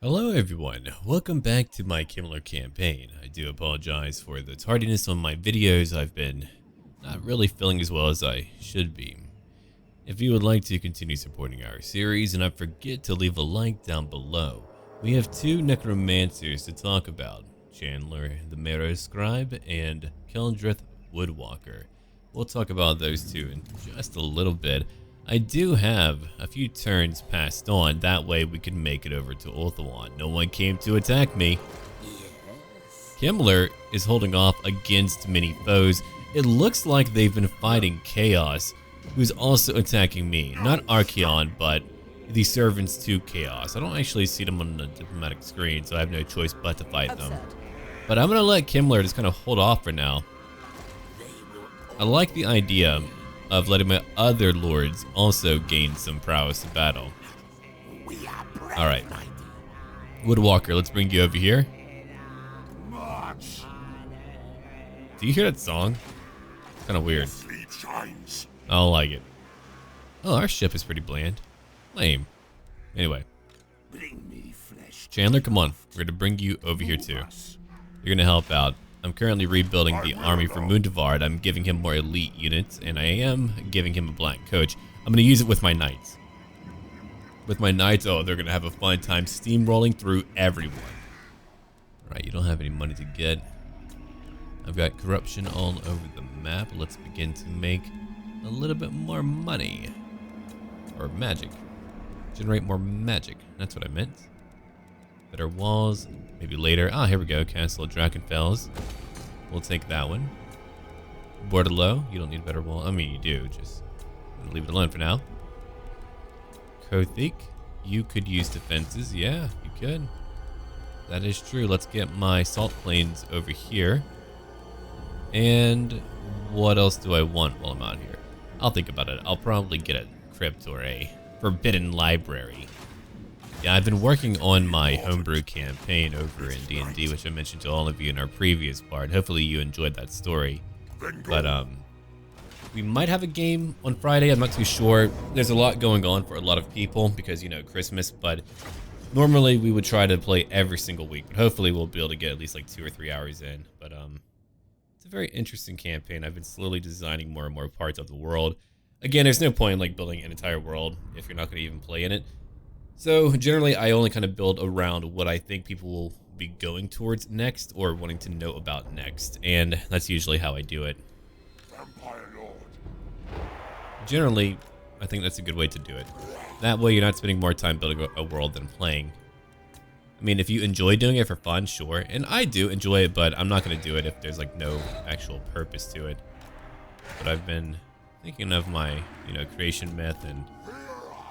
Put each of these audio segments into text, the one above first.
Hello everyone, welcome back to my Kemmler campaign. I do apologize for the tardiness on my videos. I've been not really feeling as well as I should be. If you would like to continue supporting our series, do not forget to leave a like down below. We have two necromancers to talk about, Chandler the Marrow Scribe and Keldrith Woodwalker. We'll talk about those two in just a little bit. I do have a few turns passed on, that way we can make it over to Ulthuan. No one came to attack me. Yes. Kemmler is holding off against many foes. It looks like they've been fighting Chaos, who's also attacking me. Not Archeon, but the servants to Chaos. I don't actually see them on the diplomatic screen, so I have no choice but to fight them. But I'm gonna let Kemmler just kind of hold off for now. I like the idea of letting my other lords also gain some prowess in battle. Alright. Woodwalker, let's bring you over here. Do you hear that song? It's kind of weird. I don't like it. Oh, our ship is pretty bland. Lame. Anyway. Chandler, come on. We're going to bring you over here too. You're going to help out. I'm currently rebuilding the army for Mundavard. I'm giving him more elite units, and I am giving him a black coach. I'm going to use it with my knights. With my knights, oh, they're going to have a fun time steamrolling through everyone. Alright, you don't have any money to get. I've got corruption all over the map. Let's begin to make a little bit more money. Or magic. Generate more magic. That's what I meant. Better walls. Maybe later. Ah, here we go. Castle of Drakenfels. We'll take that one. Bordello. You don't need a better wall. I mean, you do. Just leave it alone for now. Kothik. You could use defenses. Yeah, you could. That is true. Let's get my salt plains over here. And what else do I want while I'm out here? I'll think about it. I'll probably get a crypt or a forbidden library. Yeah, I've been working on my homebrew campaign over in D&D, which I mentioned to all of you in our previous part. Hopefully you enjoyed that story. But we might have a game on Friday. I'm not too sure. There's a lot going on for a lot of people because, you know, Christmas. But normally we would try to play every single week. But hopefully we'll be able to get at least like 2 or 3 hours in. But it's a very interesting campaign. I've been slowly designing more and more parts of the world. Again, there's no point in like building an entire world if you're not going to even play in it. So generally, I only kind of build around what I think people will be going towards next or wanting to know about next, and that's usually how I do it. Generally, I think that's a good way to do it. That way, you're not spending more time building a world than playing. I mean, if you enjoy doing it for fun, sure, and I do enjoy it, but I'm not going to do it if there's like no actual purpose to it. But I've been thinking of my, creation myth and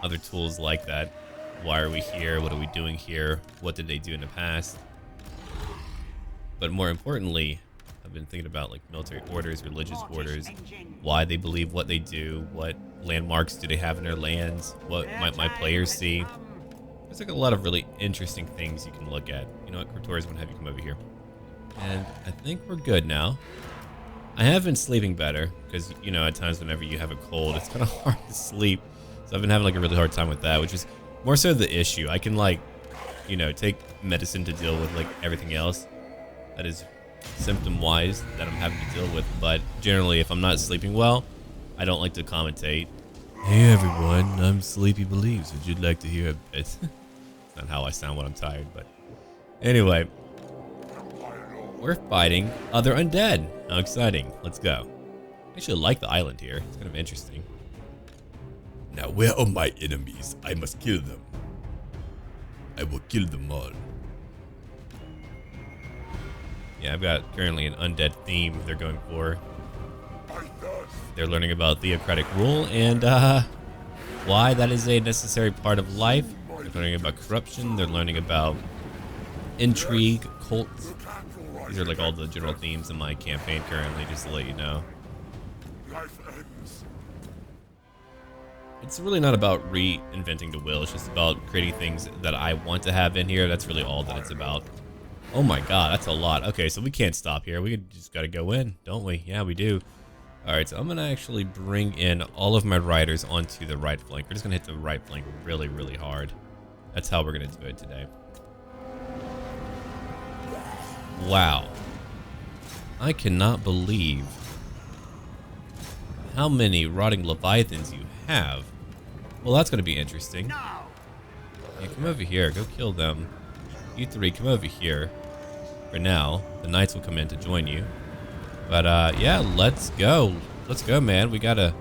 other tools like that. Why are we here? What are we doing here? What did they do in the past? But more importantly, I've been thinking about like military orders, religious orders, why they believe what they do, what landmarks do they have in their lands, what might my players see. There's like a lot of really interesting things you can look at. You know what, Krator's gonna have you come over here. And I think we're good now. I have been sleeping better because, at times whenever you have a cold, it's kind of hard to sleep. So I've been having like a really hard time with that, which is more so the issue. I can take medicine to deal with like everything else that is symptom-wise that I'm having to deal with. But generally, if I'm not sleeping well, I don't like to commentate. Hey everyone, I'm SurrealBeliefs. Would you like to hear a bit? It's not how I sound when I'm tired, but anyway. We're fighting other undead. How exciting. Let's go. I actually like the island here. It's kind of interesting. Now, where are my enemies? I must kill them. I will kill them all. Yeah, I've got currently an undead theme they're going for. They're learning about theocratic rule and why that is a necessary part of life. They're learning about corruption. They're learning about intrigue, cults. These are like all the general themes in my campaign currently, just to let you know. It's really not about reinventing the wheel. It's just about creating things that I want to have in here. That's really all that it's about. Oh my god, that's a lot. Okay, so we can't stop here. We just gotta go in, don't we? Yeah, we do. Alright, so I'm gonna actually bring in all of my riders onto the right flank. We're just gonna hit the right flank really, really hard. That's how we're gonna do it today. Wow. I cannot believe how many rotting leviathans you have. Well, that's going to be interesting. Yeah, come over here. Go kill them. You three, come over here. For now, the knights will come in to join you. But, yeah, let's go. Let's go, man. We got to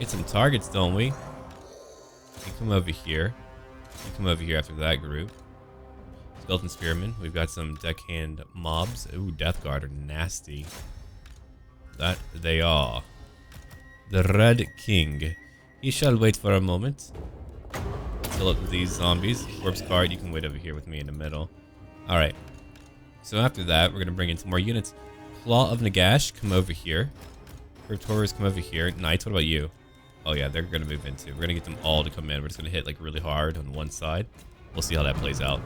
get some targets, don't we? You come over here. You come over here after that group. Skeleton Spearmen. We've got some deckhand mobs. Ooh, Death Guard are nasty. That they are. The Red King. He shall wait for a moment. Kill up these zombies. Corpse Guard, you can wait over here with me in the middle. Alright. So after that, we're going to bring in some more units. Claw of Nagash, come over here. Cryptorers, come over here. Knights, what about you? Oh yeah, they're going to move in too. We're going to get them all to come in. We're just going to hit like really hard on one side. We'll see how that plays out.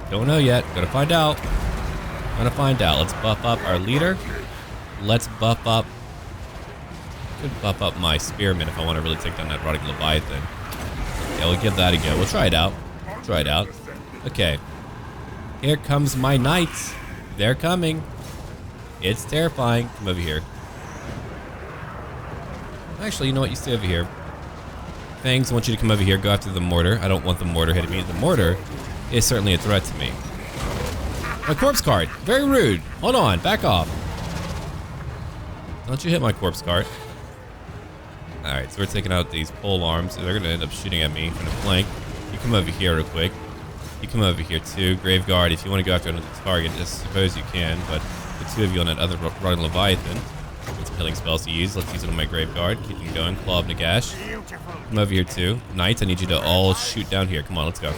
Don't know yet. Gotta find out. Gonna find out. Let's buff up our leader. Let's buff up. Could buff up my spearman if I want to really take down that rotting leviathan. Yeah, we'll give that a go. We'll try it out. Try it out. Okay. Here comes my knights. They're coming. It's terrifying. Come over here. Actually, you know what? You stay over here. Fangs, I want you to come over here. Go after the mortar. I don't want the mortar hitting me. The mortar is certainly a threat to me. My corpse cart. Very rude. Hold on. Back off. Don't you hit my corpse cart. Alright, so we're taking out these pole arms. They're going to end up shooting at me from the flank. You come over here real quick. You come over here too. Grave Guard, if you want to go after another target, I suppose you can, but the two of you on that other rotting leviathan. Get some healing spells to use. Let's use it on my Grave Guard. Keep them going. Claw of Nagash. Come over here too. Knights, I need you to all shoot down here. Come on, let's go.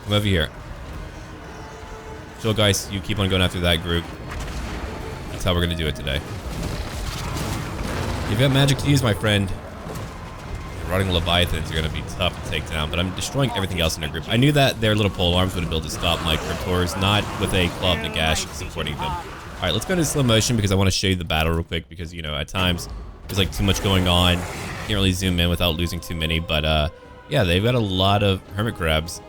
Come over here. Chill, guys. You keep on going after that group. That's how we're going to do it today. You've got magic to use, my friend. Rotting Leviathans are going to be tough to take down, but I'm destroying everything else in their group. I knew that their little pole arms would be able to stop my Cryptors, not with a Claw of Nagash supporting them. Alright, let's go into slow motion because I want to show you the battle real quick because, you know, at times there's like too much going on. Can't really zoom in without losing too many, but yeah, they've got a lot of Hermit Crabs.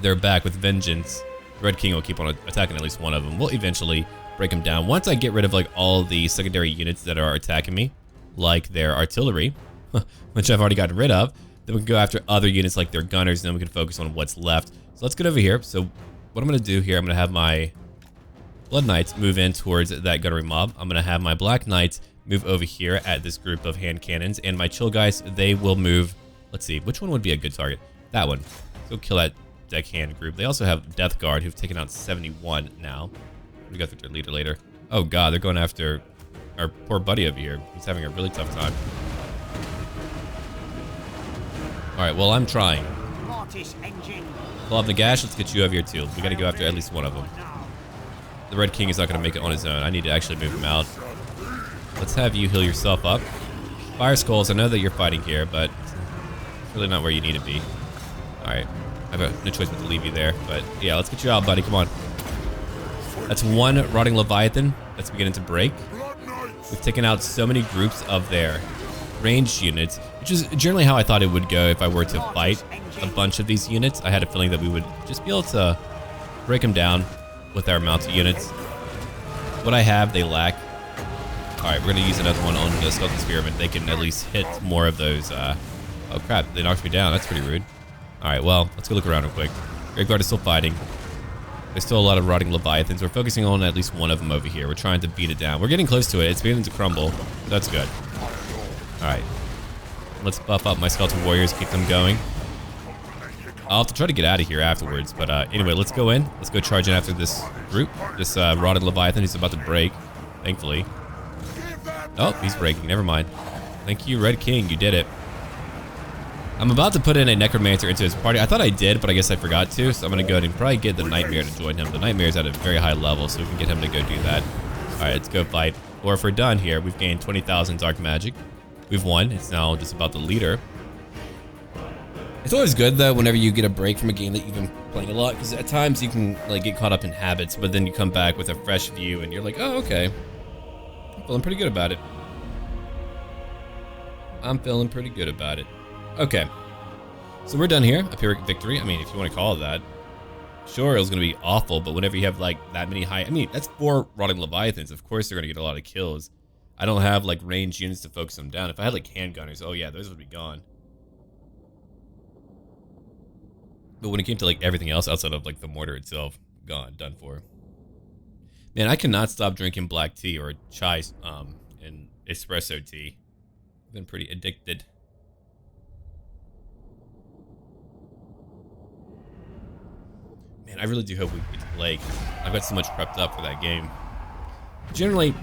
They're back with vengeance. The Red King will keep on attacking at least one of them. We'll eventually break them down. Once I get rid of like all the secondary units that are attacking me, like their artillery, which I've already gotten rid of, then we can go after other units like their gunners, and then we can focus on what's left. So let's get over here. So what I'm going to do here, I'm going to have my Blood Knights move in towards that gunnery mob. I'm going to have my Black Knights move over here at this group of hand cannons, and my Chill guys, they will move. Let's see, which one would be a good target? That one. So kill that deckhand group. They also have Death Guard, who've taken out 71 now. We got their leader later. Oh god, they're going after our poor buddy over here. He's having a really tough time. Alright, well, I'm trying. Claw of Nagash, let's get you over here too. We gotta go after at least one of them. The Red King is not gonna make it on his own. I need to actually move him out. Let's have you heal yourself up. Fire Skulls, I know that you're fighting here, but it's really not where you need to be. Alright, I have no choice but to leave you there. But yeah, let's get you out, buddy. Come on. That's one Rotting Leviathan that's beginning to break. We've taken out so many groups of their ranged units, which is generally how I thought it would go if I were to fight a bunch of these units. I had a feeling that we would just be able to break them down with our mounted units. What I have, they lack. Alright, we're going to use another one on the Skeleton Spearmen. They can at least hit more of those. Oh crap, they knocked me down. That's pretty rude. Alright, well, let's go look around real quick. Grave Guard is still fighting. There's still a lot of Rotting Leviathans. We're focusing on at least one of them over here. We're trying to beat it down. We're getting close to it. It's beginning to crumble. That's good. Alright. Let's buff up my Skeleton Warriors. Keep them going. I'll have to try to get out of here afterwards. But anyway, let's go in. Let's go charge in after this group. This Rotted Leviathan who's about to break. Thankfully. Oh, he's breaking. Never mind. Thank you, Red King. You did it. I'm about to put in a Necromancer into his party. I thought I did, but I guess I forgot to. So I'm going to go ahead and probably get the Nightmare to join him. The Nightmare is at a very high level, so we can get him to go do that. Alright, let's go fight. Or if we're done here, we've gained 20,000 Dark Magic. We've won. It's now just about the leader. It's always good, though, whenever you get a break from a game that you've been playing a lot, because at times you can like get caught up in habits, but then you come back with a fresh view, and you're like, oh, okay. I'm feeling pretty good about it. I'm feeling pretty good about it. Okay, so we're done here. A Pyrrhic victory. I mean, if you want to call it that. Sure, it was gonna be awful, but whenever you have like that many high, I mean, that's 4 rotting leviathans. Of course, they're gonna get a lot of kills. I don't have like ranged units to focus them down. If I had like handgunners, oh yeah, those would be gone. But when it came to like everything else outside of like the mortar itself, gone, done for. Man, I cannot stop drinking black tea or chai and espresso tea. I've been pretty addicted. Man, I really do hope we get to play. I've got so much prepped up for that game. Generally,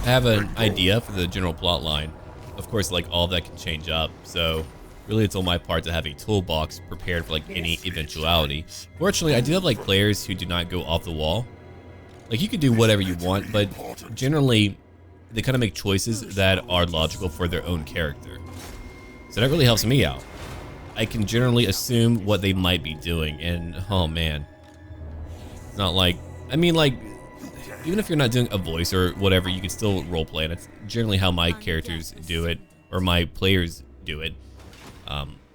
I have an idea for the general plot line. Of course, like all of that can change up, so really it's on my part to have a toolbox prepared for like any eventuality. Fortunately, I do have like players who do not go off the wall. Like you can do whatever you want, but generally they kind of make choices that are logical for their own character. So that really helps me out. I can generally assume what they might be doing, and oh man, it's not like, I mean, like, even if you're not doing a voice or whatever, you can still roleplay, and it's generally how my characters do it, or my players do it.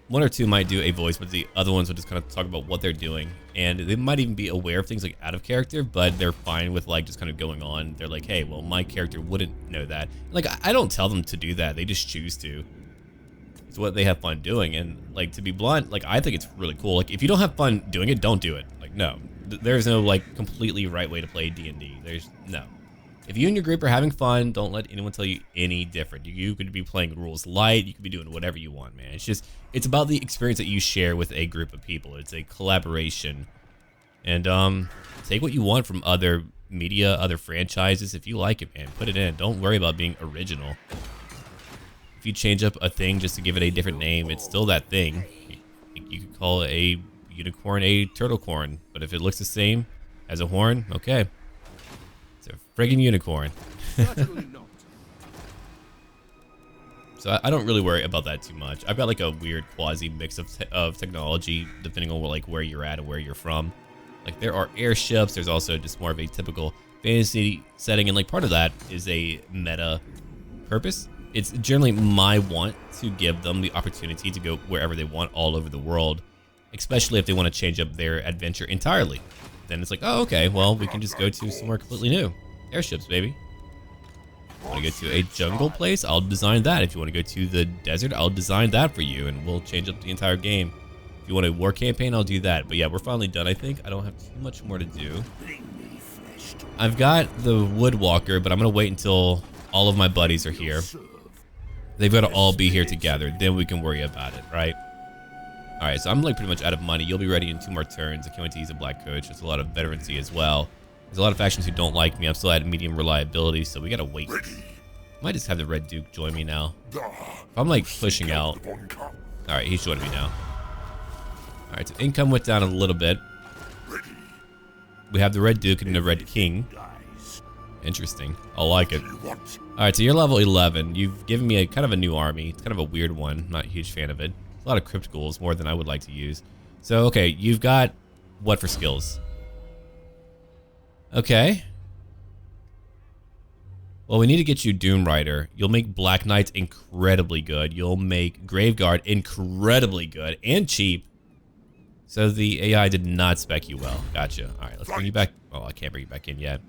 1 or 2 might do a voice, but the other ones will just kind of talk about what they're doing, and they might even be aware of things like out of character, but they're fine with like just kind of going on. They're like, hey, well, my character wouldn't know that. Like, I don't tell them to do that, they just choose to. It's what they have fun doing, and like, to be blunt, like, I think it's really cool. Like, if you don't have fun doing it, don't do it. Like, no, there's no like completely right way to play D&D. There's no. If you and your group are having fun, don't let anyone tell you any different. You could be playing rules light, you could be doing whatever you want, man. It's just, it's about the experience that you share with a group of people. It's a collaboration, and take what you want from other media, other franchises. If you like it, man, put it in. Don't worry about being original. If you change up a thing just to give it a different name, it's still that thing. You could call a unicorn a turtle corn, but if it looks the same as a horn, okay. It's a friggin' unicorn. So I don't really worry about that too much. I've got like a weird quasi mix of technology depending on like where you're at and where you're from. Like there are airships, there's also just more of a typical fantasy setting, and like part of that is a meta purpose. It's generally my want to give them the opportunity to go wherever they want all over the world, especially if they want to change up their adventure entirely. Then it's like, oh, okay, well, we can just go to somewhere completely new. Airships, baby. Want to go to a jungle place? I'll design that. If you want to go to the desert, I'll design that for you, and we'll change up the entire game. If you want a war campaign, I'll do that. But yeah, we're finally done, I think. I don't have too much more to do. I've got the Woodwalker, but I'm going to wait until all of my buddies are here. They've got to all be here together. Then we can worry about it, right? All right, so I'm like pretty much out of money. You'll be ready in 2 more turns. I can't wait to use a black coach. There's a lot of veterancy as well. There's a lot of factions who don't like me. I'm still at medium reliability, so we got to wait. Might just have the Red Duke join me now. If I'm like pushing out. All right, he's joining me now. All right, so income went down a little bit. We have the Red Duke and the Red King. Interesting. I like it. All right, so you're level 11. You've given me a kind of a new army. It's kind of a weird one. Not a huge fan of it. A lot of crypt ghouls, more than I would like to use. So, okay, you've got what for skills? Okay. Well, we need to get you Doom Rider. You'll make Black Knights incredibly good. You'll make Graveguard incredibly good and cheap. So the AI did not spec you well. Gotcha. All right, let's bring you back. Oh, I can't bring you back in yet.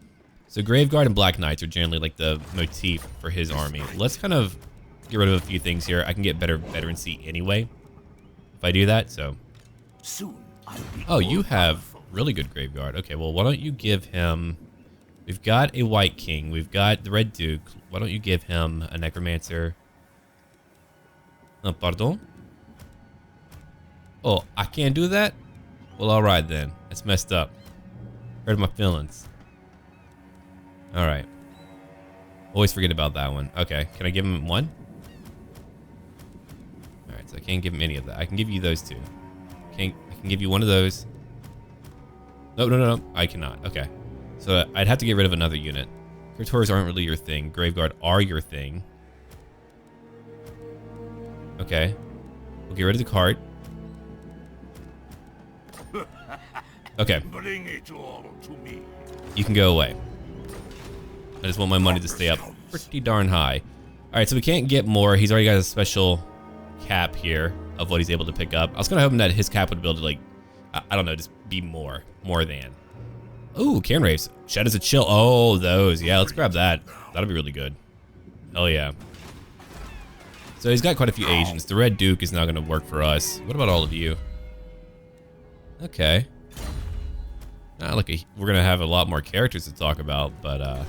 So Graveguard and Black Knights are generally like the motif for his army. Let's kind of get rid of a few things here. I can get better veterancy anyway if I do that, so. Oh, you have really good Graveguard. Okay, well, why don't you give him... We've got a White King. We've got the Red Duke. Why don't you give him a Necromancer? Pardon? Oh, I can't do that? Well, alright then. That's messed up. Hurt my feelings. Alright. Always forget about that one. Okay, can I give him 1? Alright, so I can't give him any of that. I can give you those 2. I can give you one of those. No. I cannot. Okay. So I'd have to get rid of another unit. Cryptors aren't really your thing. Graveguard are your thing. Okay. We'll get rid of the cart. Okay. Bring it all to me. You can go away. I just want my money to stay up pretty darn high. Alright, so we can't get more. He's already got a special cap here of what he's able to pick up. I was kind of hoping that his cap would be able to like I don't know, just be more than. Ooh, Cairn Wraiths. Shadows of Chill. Oh, those. Yeah, let's grab that. That'll be really good. Hell yeah. So he's got quite a few agents. The Red Duke is now going to work for us. What about all of you? Okay. Look, we're going to have a lot more characters to talk about, but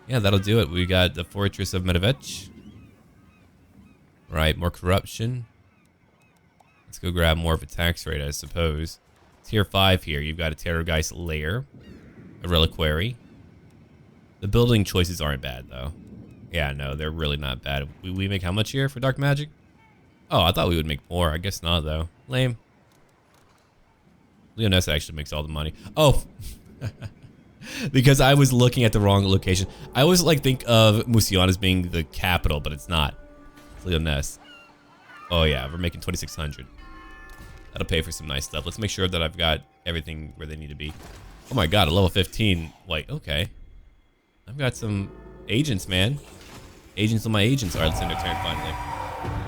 yeah, that'll do it. We got the Fortress of Medevich. Right, more corruption. Let's go grab more of a tax rate, I suppose. Tier 5 here. You've got a Terrorgeist Lair, a Reliquary. The building choices aren't bad, though. Yeah, no, they're really not bad. We make how much here for Dark Magic? Oh, I thought we would make more. I guess not, though. Lame. Leonessa actually makes all the money. Oh, because I was looking at the wrong location. I always think of Musion as being the capital, but it's not. It's Leonessa. Oh yeah, we're making 2,600. That'll pay for some nice stuff. Let's make sure that I've got everything where they need to be. Oh my god, a level 15. Wait, okay. I've got some agents, man. Agents on my agents. Alright, let's end our turn finally.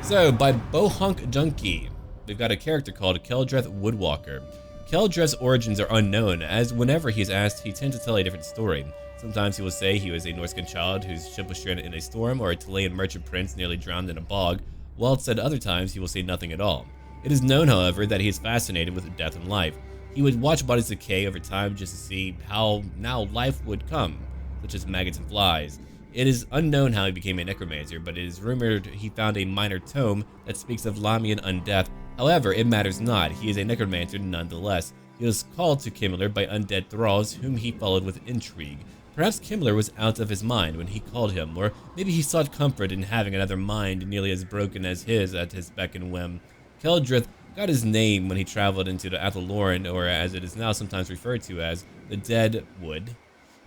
So, by Bohunk Junkie, we've got a character called Keldreth Woodwalker. Keldreth's origins are unknown, as whenever he is asked, he tends to tell a different story. Sometimes he will say he was a Norscan child whose ship was stranded in a storm, or a Talayan merchant prince nearly drowned in a bog, whilst at other times he will say nothing at all. It is known, however, that he is fascinated with death and life. He would watch bodies decay over time just to see how now life would come, such as maggots and flies. It is unknown how he became a necromancer, but it is rumored he found a minor tome that speaks of Lamian undeath. However, it matters not. He is a necromancer nonetheless. He was called to Kemmler by undead thralls whom he followed with intrigue. Perhaps Kemmler was out of his mind when he called him, or maybe he sought comfort in having another mind nearly as broken as his at his beck and whim. Keldreth got his name when he traveled into the Athaloran, or as it is now sometimes referred to as, the Dead Wood.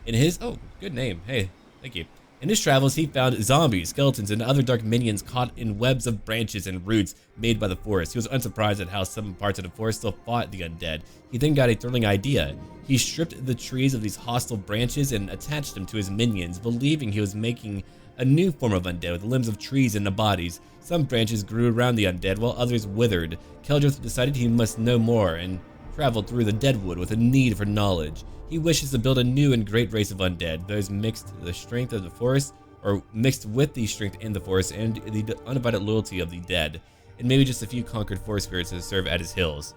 In his... oh, good name. Hey, thank you. In his travels, he found zombies, skeletons, and other dark minions caught in webs of branches and roots made by the forest. He was unsurprised at how some parts of the forest still fought the undead. He then got a thrilling idea. He stripped the trees of these hostile branches and attached them to his minions, believing he was making a new form of undead with the limbs of trees and the bodies. Some branches grew around the undead, while others withered. Keldreth decided he must know more and traveled through the Deadwood with a need for knowledge. He wishes to build a new and great race of undead, those mixed the strength of the forest, or mixed with the strength in the forest and the undivided loyalty of the dead, and maybe just a few conquered forest spirits to serve at his hills.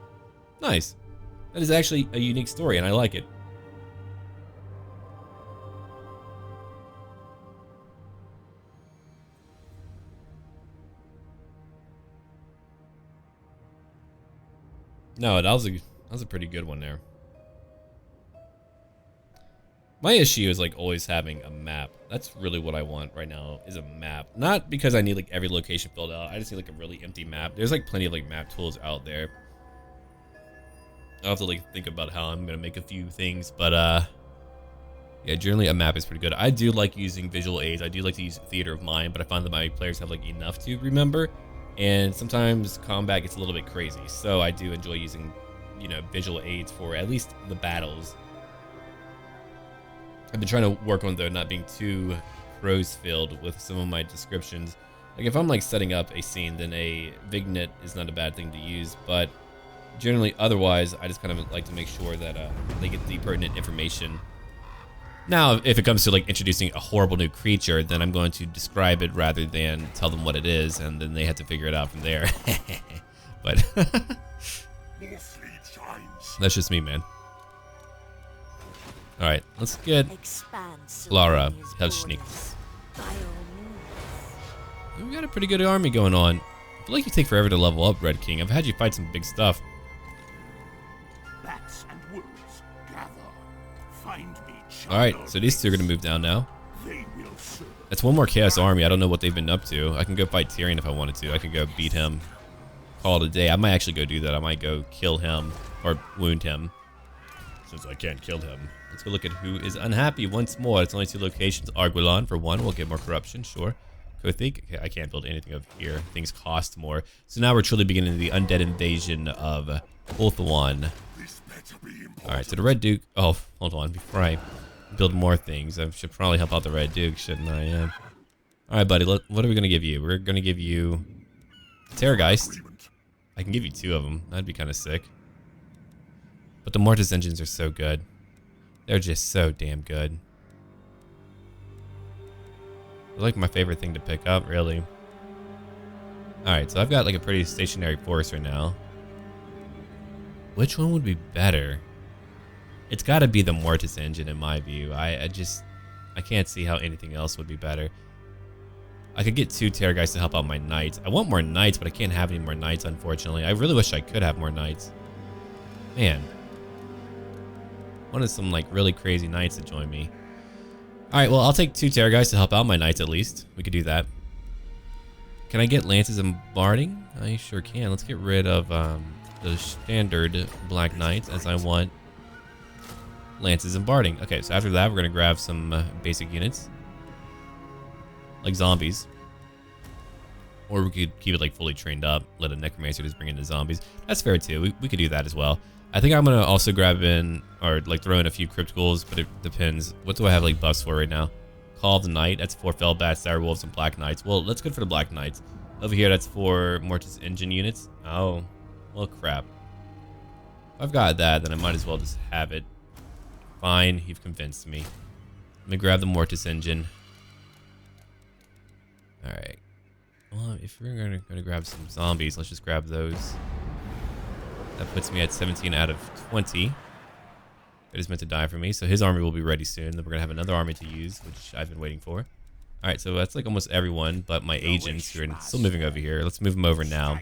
Nice. That is actually a unique story, and I like it. No, that was a pretty good one there. My issue is always having a map. That's really what I want right now, is a map. Not because I need every location filled out. I just need a really empty map. There's plenty of map tools out there. I'll have to think about how I'm gonna make a few things, but yeah, generally a map is pretty good. I do like using visual aids. I do like to use Theater of Mind, but I find that my players have enough to remember, and sometimes combat gets a little bit crazy. So I do enjoy using, visual aids for at least the battles. I've been trying to work on though not being too prose filled with some of my descriptions. If I'm setting up a scene, then a vignette is not a bad thing to use, but generally otherwise I just kind of like to make sure that they get the pertinent information. Now if it comes to introducing a horrible new creature, then I'm going to describe it rather than tell them what it is, and then they have to figure it out from there. But that's just me, man. Alright, let's get Lara Helschnick. We got a pretty good army going on. I feel like you take forever to level up, Red King. I've had you fight some big stuff. Bats and wolves, gather. Find me. Alright, so these two are going to move down now. That's one more Chaos Army. I don't know what they've been up to. I can go fight Tyrion if I wanted to. I could go beat him. Call it a day. I might actually go do that. I might go kill him or wound him, since I can't kill him. Let's go look at who is unhappy once more. It's only 2 locations. Arguelon for 1. We'll get more corruption, sure. Kothik. Okay, I can't build anything over here. Things cost more. So now we're truly beginning the undead invasion of Ulthuan. Alright, so the Red Duke. Oh, hold on. Before I build more things, I should probably help out the Red Duke, shouldn't I? Yeah. Alright, buddy. What are we going to give you? We're going to give you Terrorgeist. I can give you 2 of them. That'd be kind of sick. But the Mortis engines are so good. They're just so damn good. They're like my favorite thing to pick up, really. Alright, so I've got like a pretty stationary force right now. Which one would be better? It's got to be the Mortis engine in my view. I can't see how anything else would be better. I could get 2 Terror Guys to help out my Knights. I want more Knights, but I can't have any more Knights, unfortunately. I really wish I could have more Knights. Man. Wanted some like really crazy Knights to join me. Alright, well, I'll take 2 Terror Guys to help out my Knights at least. We could do that. Can I get Lances and Barding? I sure can. Let's get rid of the standard Black Knights, as I want Lances and Barding. Okay, so after that, we're going to grab some basic units. Like zombies. Or we could keep it like fully trained up. Let a Necromancer just bring in the zombies. That's fair too. We could do that as well. I think I'm going to also grab in, or like throw in a few Crypticals, but it depends. What do I have like buffs for right now? Call of the Night, that's 4 Fellbats, Dire Wolves, and Black Knights. Well, that's good for the Black Knights. Over here, that's for Mortis engine units. Oh, well, crap. If I've got that, then I might as well just have it. Fine, you've convinced me. Let me grab the Mortis engine. Alright. Well, if we're gonna grab some zombies, let's just grab those. That puts me at 17 out of 20. That is meant to die for me, so his army will be ready soon. Then we're gonna have another army to use, which I've been waiting for. Alright, so that's like almost everyone, but my agents who are still moving over here. Let's move them over now.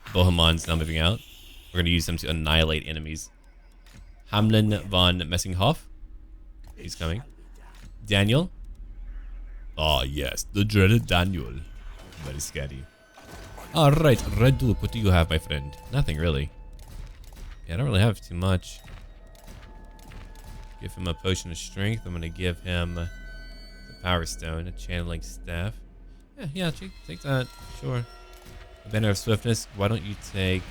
Bohemon's now moving out. We're gonna use them to annihilate enemies. Hamlin von Messinghoff. He's coming. Daniel. Ah, yes, the dreaded Daniel. Very scary. Alright, Red Duke, what do you have, my friend? Nothing, really. Yeah, I don't really have too much. Give him a potion of strength. I'm going to give him the Power Stone, a channeling staff. Yeah, take that. Sure. A banner of swiftness. Why don't you take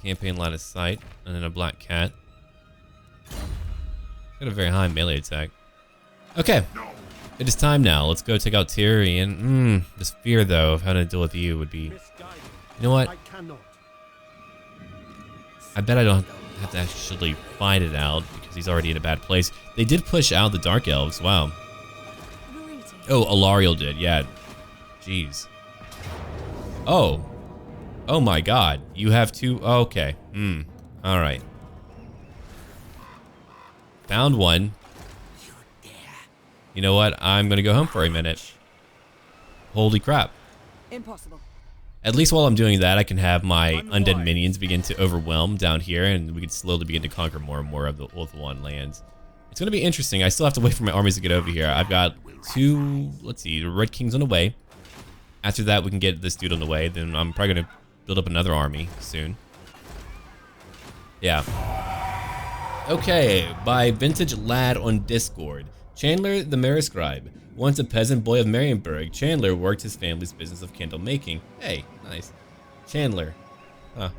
campaign line of sight and then a black cat? Got a very high melee attack. Okay. It is time now. Let's go take out Tyrion. This fear, though, of how to deal with you would be... You know what? I bet I don't have to actually fight it out because he's already in a bad place. They did push out the Dark Elves. Wow. Oh, Alariel did. Yeah. Jeez. Oh. Oh my god. You have 2... Oh, okay. Alright. Found one. You know what? I'm gonna go home for a minute. Holy crap. Impossible. At least while I'm doing that, I can have my undead minions begin to overwhelm down here, and we can slowly begin to conquer more and more of the Ulthuan lands. It's gonna be interesting. I still have to wait for my armies to get over here. I've got 2, let's see, the Red Kings on the way. After that, we can get this dude on the way. Then I'm probably gonna build up another army soon. Yeah. Okay, by Vintage Lad on Discord. Chandler the Mariscribe. Once a peasant boy of Marienburg, Chandler worked his family's business of candle making. Hey, nice. Chandler. Huh.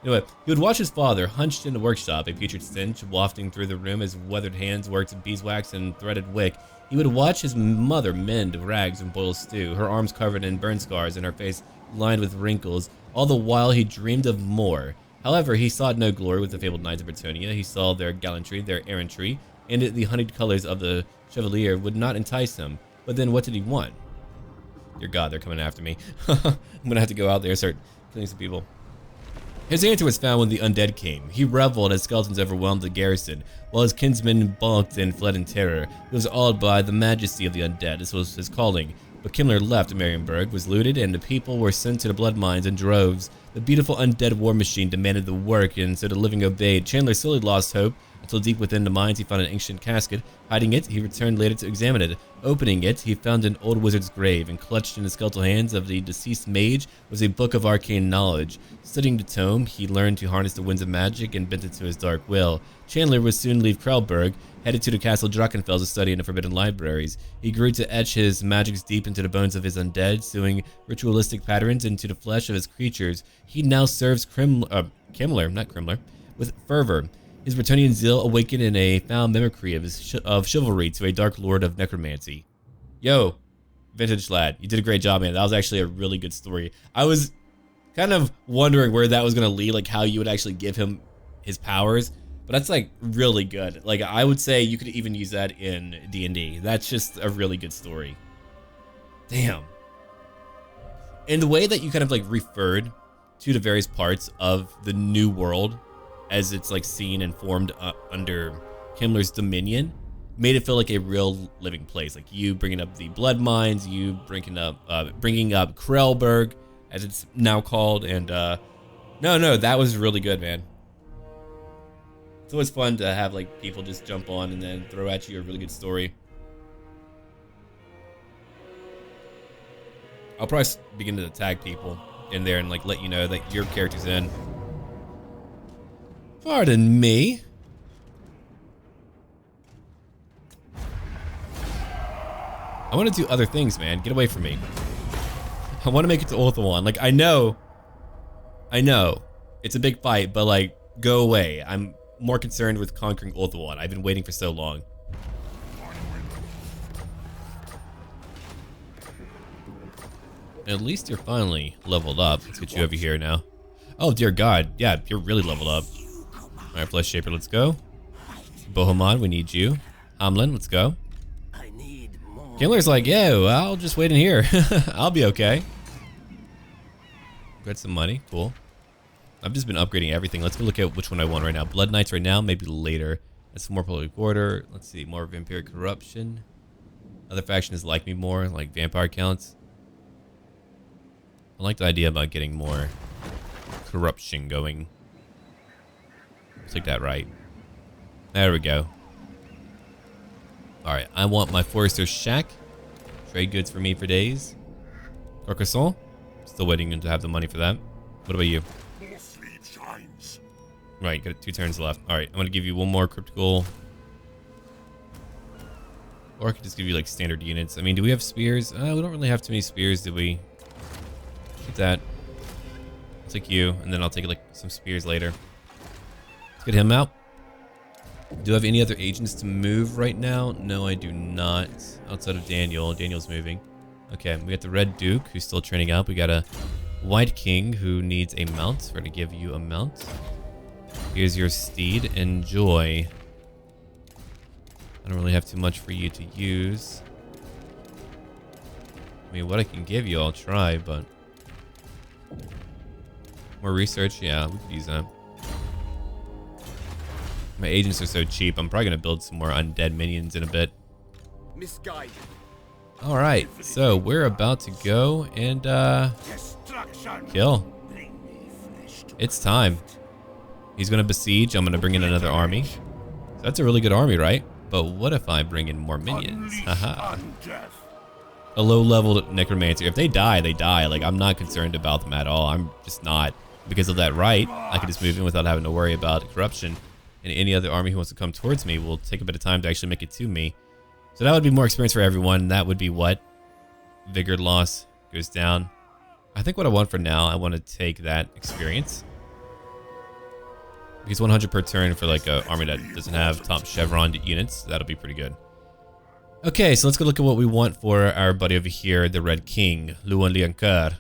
Anyway, he would watch his father hunched in the workshop, a putrid stench wafting through the room as weathered hands worked beeswax and threaded wick. He would watch his mother mend rags and boil stew, her arms covered in burn scars and her face lined with wrinkles. All the while he dreamed of more. However, he sought no glory with the fabled knights of Bretonnia. He saw their gallantry, their errantry, and the honeyed colors of the Chevalier would not entice him. But then what did he want? Dear God, they're coming after me. I'm gonna have to go out there and start killing some people. His answer was found when the undead came. He reveled as skeletons overwhelmed the garrison, while his kinsmen balked and fled in terror. He was awed by the majesty of the undead. This was his calling. But Kemmler left Marienburg, was looted, and the people were sent to the blood mines in droves. The beautiful undead war machine demanded the work, and so the living obeyed. Chandler slowly lost hope, until deep within the mines he found an ancient casket. Hiding it, he returned later to examine it. Opening it, he found an old wizard's grave, and clutched in the skeletal hands of the deceased mage was a book of arcane knowledge. Studying the tome, he learned to harness the winds of magic and bent it to his dark will. Chandler would soon leave Kralberg, headed to the castle Drachenfels to study in the forbidden libraries. He grew to etch his magics deep into the bones of his undead, sewing ritualistic patterns into the flesh of his creatures. He now serves Kemmler, with fervor. His Bretonnian zeal awakened in a found mimicry of chivalry to a dark lord of necromancy. Yo, Vintage Lad, you did a great job, man. That was actually a really good story. I was kind of wondering where that was gonna lead, like how you would actually give him his powers. But that's like really good. Like I would say you could even use that in D&D. That's just a really good story. Damn. And the way that you kind of like referred to the various parts of the new world as it's like seen and formed under Kemmler's dominion made it feel like a real living place. Like you bringing up the blood mines, you bringing up Krellberg as it's now called. And no, that was really good, man. It's always fun to have like people just jump on and then throw at you a really good story. I'll probably begin to tag people in there and like let you know that your character's in. Pardon me. I want to do other things, man. Get away from me. I want to make it to Ulthuan. Like I know it's a big fight, but like go away. I'm more concerned with conquering Ulthuan. I've been waiting for so long. At least you're finally leveled up. Let's get you over here now. Oh dear God, yeah, you're really leveled up. All right, Flesh Shaper, let's go. Bohemond, we need you. Hamlin, let's go. Kemmler's like, yo, I'll just wait in here. I'll be okay. Got some money, cool. I've just been upgrading everything. Let's go look at which one I want right now. Blood Knights right now, maybe later. That's more public order. Let's see, more vampiric corruption. Other factions like me more, like vampire counts. I like the idea about getting more corruption going. Let's take that right. There we go. Alright, I want my Forester's Shack. Trade goods for me for days. Carcassonne. Still waiting to have the money for that. What about you? Right, got 2 turns left. Alright, I'm gonna give you one more cryptical. Or I could just give you like standard units. I mean, do we have spears? We don't really have too many spears, do we? Get that. I'll take you, and then I'll take like some spears later. Let's get him out. Do I have any other agents to move right now? No, I do not. Outside of Daniel. Daniel's moving. Okay, we got the Red Duke, who's still training up. We got a White King, who needs a mount. We're going to give you a mount. Here's your steed. Enjoy. I don't really have too much for you to use. I mean, what I can give you, I'll try, but... More research? Yeah, we could use that. My agents are so cheap. I'm probably going to build some more undead minions in a bit. Misguided. All right, so we're about to go and kill. It's time. He's going to besiege. I'm going to bring in another army. So that's a really good army, right? But what if I bring in more minions? Haha. A low-level necromancer. If they die, they die. Like, I'm not concerned about them at all. I'm just not. Because of that right, I can just move in without having to worry about corruption. And any other army who wants to come towards me will take a bit of time to actually make it to me. So that would be more experience for everyone. That would be what? Vigor loss goes down. I think what I want for now, I want to take that experience. Because 100 per turn for like an army that doesn't have top chevron units, that'll be pretty good. Okay, so let's go look at what we want for our buddy over here, the Red King, Luan Liankar.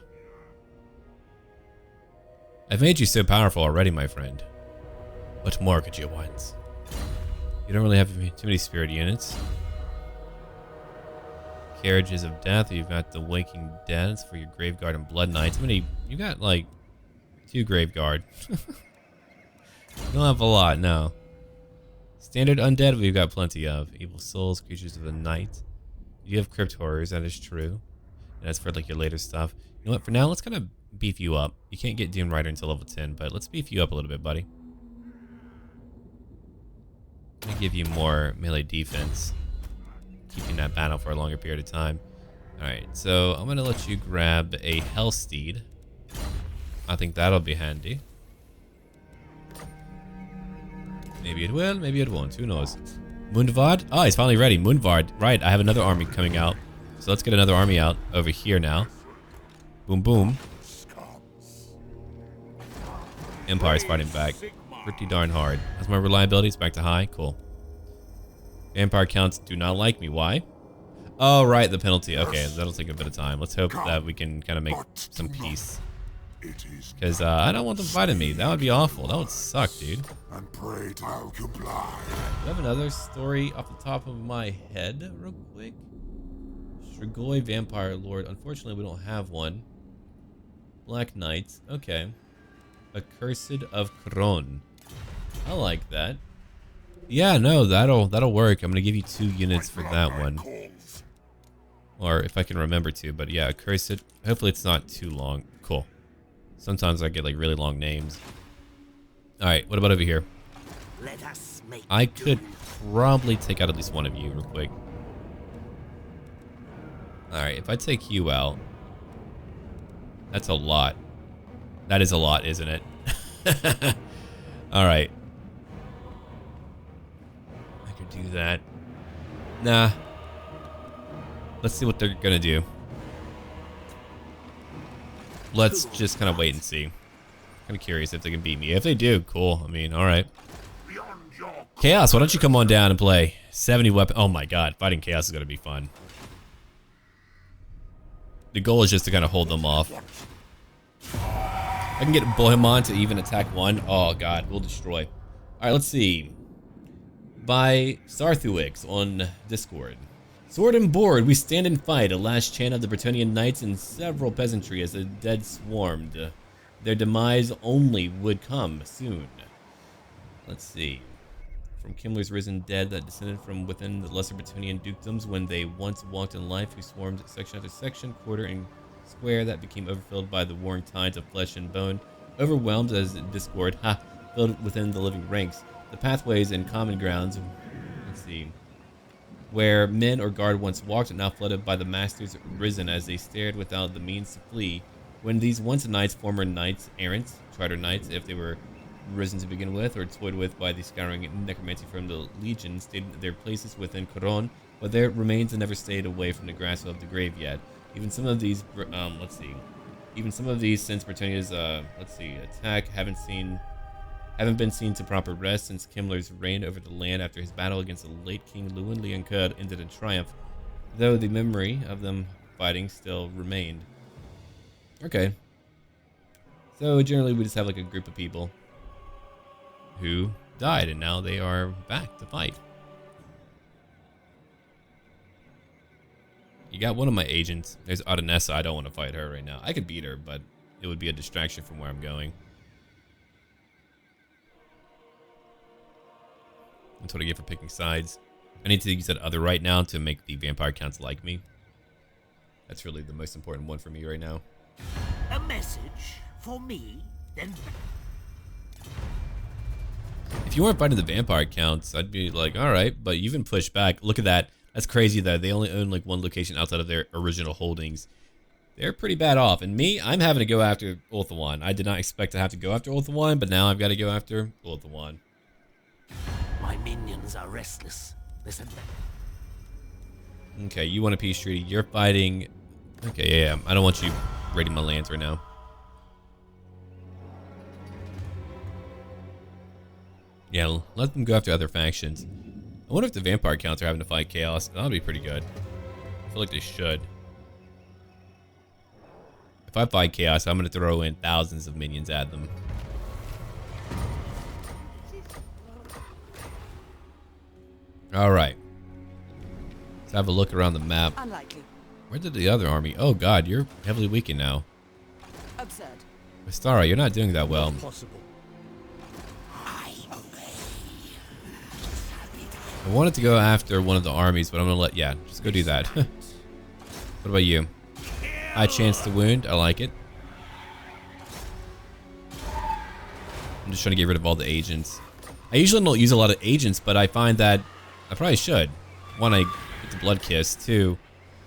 I've made you so powerful already, my friend. What more could you want? You don't really have too many spirit units. Carriages of Death. You've got the Waking Deads for your Graveguard and Blood Knights. How many? You got like 2 Graveguard. You don't have a lot, no. Standard Undead, we've got plenty of. Evil Souls, Creatures of the Night. You have Crypt Horrors, that is true. And that's for like your later stuff. You know what? For now, let's kind of beef you up. You can't get Doom Rider until level 10, but let's beef you up a little bit, buddy. Let me give you more melee defense. Keeping that battle for a longer period of time. Alright, so I'm going to let you grab a Hellsteed. I think that'll be handy. Maybe it will, maybe it won't. Who knows? Mundvard? Oh, he's finally ready. Mundvard. Right, I have another army coming out. So let's get another army out over here now. Boom, boom. Empire's fighting back. Pretty darn hard. That's my reliability. It's back to high. Cool. Vampire counts do not like me. Why? Oh, right. The penalty. Okay, that'll take a bit of time. Let's hope that we can kind of make some peace. It is Because I don't want them fighting me. That would be awful. That would suck, dude. and pray I'll comply. Do I have another story off the top of my head real quick? Strigoi Vampire Lord. Unfortunately, we don't have one. Black Knights. Okay. Accursed of Kron. I like that. Yeah, no, that'll work. I'm gonna give you 2 units for that one. Or if I can remember to, but yeah, Accursed. Hopefully it's not too long. Cool. Sometimes I get like really long names. Alright, what about over here? Let us make I could probably take out at least one of you real quick. Alright, if I take you out, that's a lot. That is a lot, isn't it? Alright. I could do that. Nah. Let's see what they're gonna do. Let's just kind of wait and see. I'm curious if they can beat me. If they do, cool. I mean, alright. Chaos, why don't you come on down and play? 70 weapon. Oh my god, fighting Chaos is gonna be fun. The goal is just to kind of hold them off. I can get Bohemond to even attack 1. Oh god, we'll destroy. Alright, let's see. By Sarthuix on Discord. Sword and board, we stand and fight. A last chant of the Bretonnian knights and several peasantry as the dead swarmed. Their demise only would come soon. Let's see. From Kemmler's risen dead that descended from within the lesser Bretonnian dukedoms when they once walked in life, who swarmed section after section, quarter and square that became overfilled by the warring tides of flesh and bone, overwhelmed as discord, filled within the living ranks. The pathways and common grounds, let's see, where men or guard once walked, now flooded by the masters risen as they stared without the means to flee. When these once knights, former knights, errants, charter knights, if they were risen to begin with, or toyed with by the scouring necromancy from the legion, stayed their places within Coron, but their remains had never stayed away from the grasp of the grave yet. Even some of these, even some of these since Bretonnia's, attack haven't been seen to proper rest since Kemmler's reign over the land after his battle against the late King Lewin Leoncud ended in triumph, though the memory of them fighting still remained. Okay. So generally we just have like a group of people who died and now they are back to fight. You got one of my agents. There's Adenessa. I don't want to fight her right now. I could beat her, but it would be a distraction from where I'm going. That's what I get for picking sides. I need to use that other right now to make the vampire counts like me. That's really the most important one for me right now. a message for me, then. If you weren't fighting the vampire counts, I'd be like, all right, but you've been pushed back. Look at that. That's crazy though. They only own like one location outside of their original holdings. They're pretty bad off. And me, I'm having to go after Ulthuan. I did not expect to have to go after Ulthuan, but now I've got to go after Ulthuan. My minions are restless. Listen. Okay, you want a peace treaty. You're fighting. Okay, yeah. I don't want you raiding my lands right now. Yeah, let them go after other factions. I wonder if the vampire counts are having to fight chaos. That'll be pretty good. I feel like they should. If I fight chaos, I'm going to throw in thousands of minions at them. Alright. Let's have a look around the map. Unlikely. Where did the other army? Oh god, you're heavily weakened now. Absurd. Vistara, you're not doing that well. Possible. I wanted to go after one of the armies, but I'm going to let... Yeah, just go do that. What about you? High chance to wound. I like it. I'm just trying to get rid of all the agents. I usually don't use a lot of agents, but I find that I probably should. One, I get the blood kiss. Two,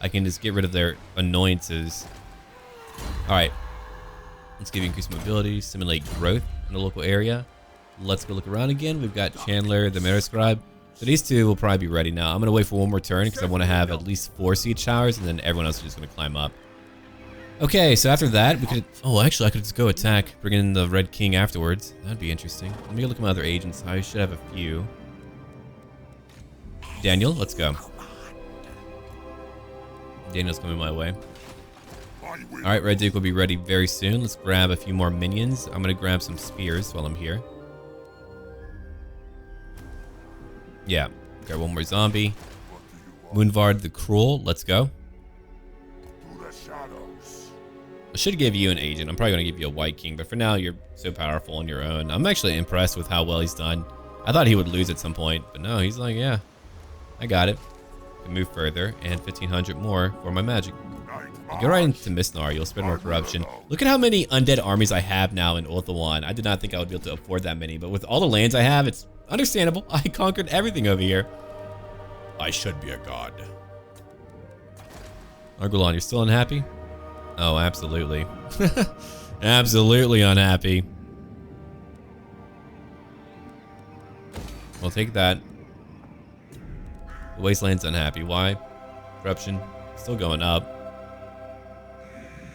I can just get rid of their annoyances. Alright. Let's give you increased mobility, simulate growth in the local area. Let's go look around again. We've got Chandler, the Mirror Scribe. So these two will probably be ready now. I'm going to wait for one more turn because I want to have at least 4 siege towers, and then everyone else is just going to climb up. Okay, so after that, we could... Oh, actually, I could just go attack, bring in the Red King afterwards. That'd be interesting. Let me look at my other agents. I should have a few. Daniel, let's go. Daniel's coming my way. Alright, Red Duke will be ready very soon. Let's grab a few more minions. I'm gonna grab some spears while I'm here. Yeah, grab one more zombie. Moonvard the Cruel, let's go. I should give you an agent. I'm probably gonna give you a White King, but for now you're so powerful on your own. I'm actually impressed with how well he's done. I thought he would lose at some point, but no, he's like, yeah, I got it. Can move further, and 1,500 more for my magic. You go right into Mistnar, you'll spread more corruption. Look at how many undead armies I have now in Ulthuan. I did not think I would be able to afford that many, but with all the lands I have, it's understandable. I conquered everything over here. I should be a god. Argulon, you're still unhappy? Oh, absolutely. Absolutely unhappy. We'll take that. The Wasteland's unhappy. Why? Corruption still going up.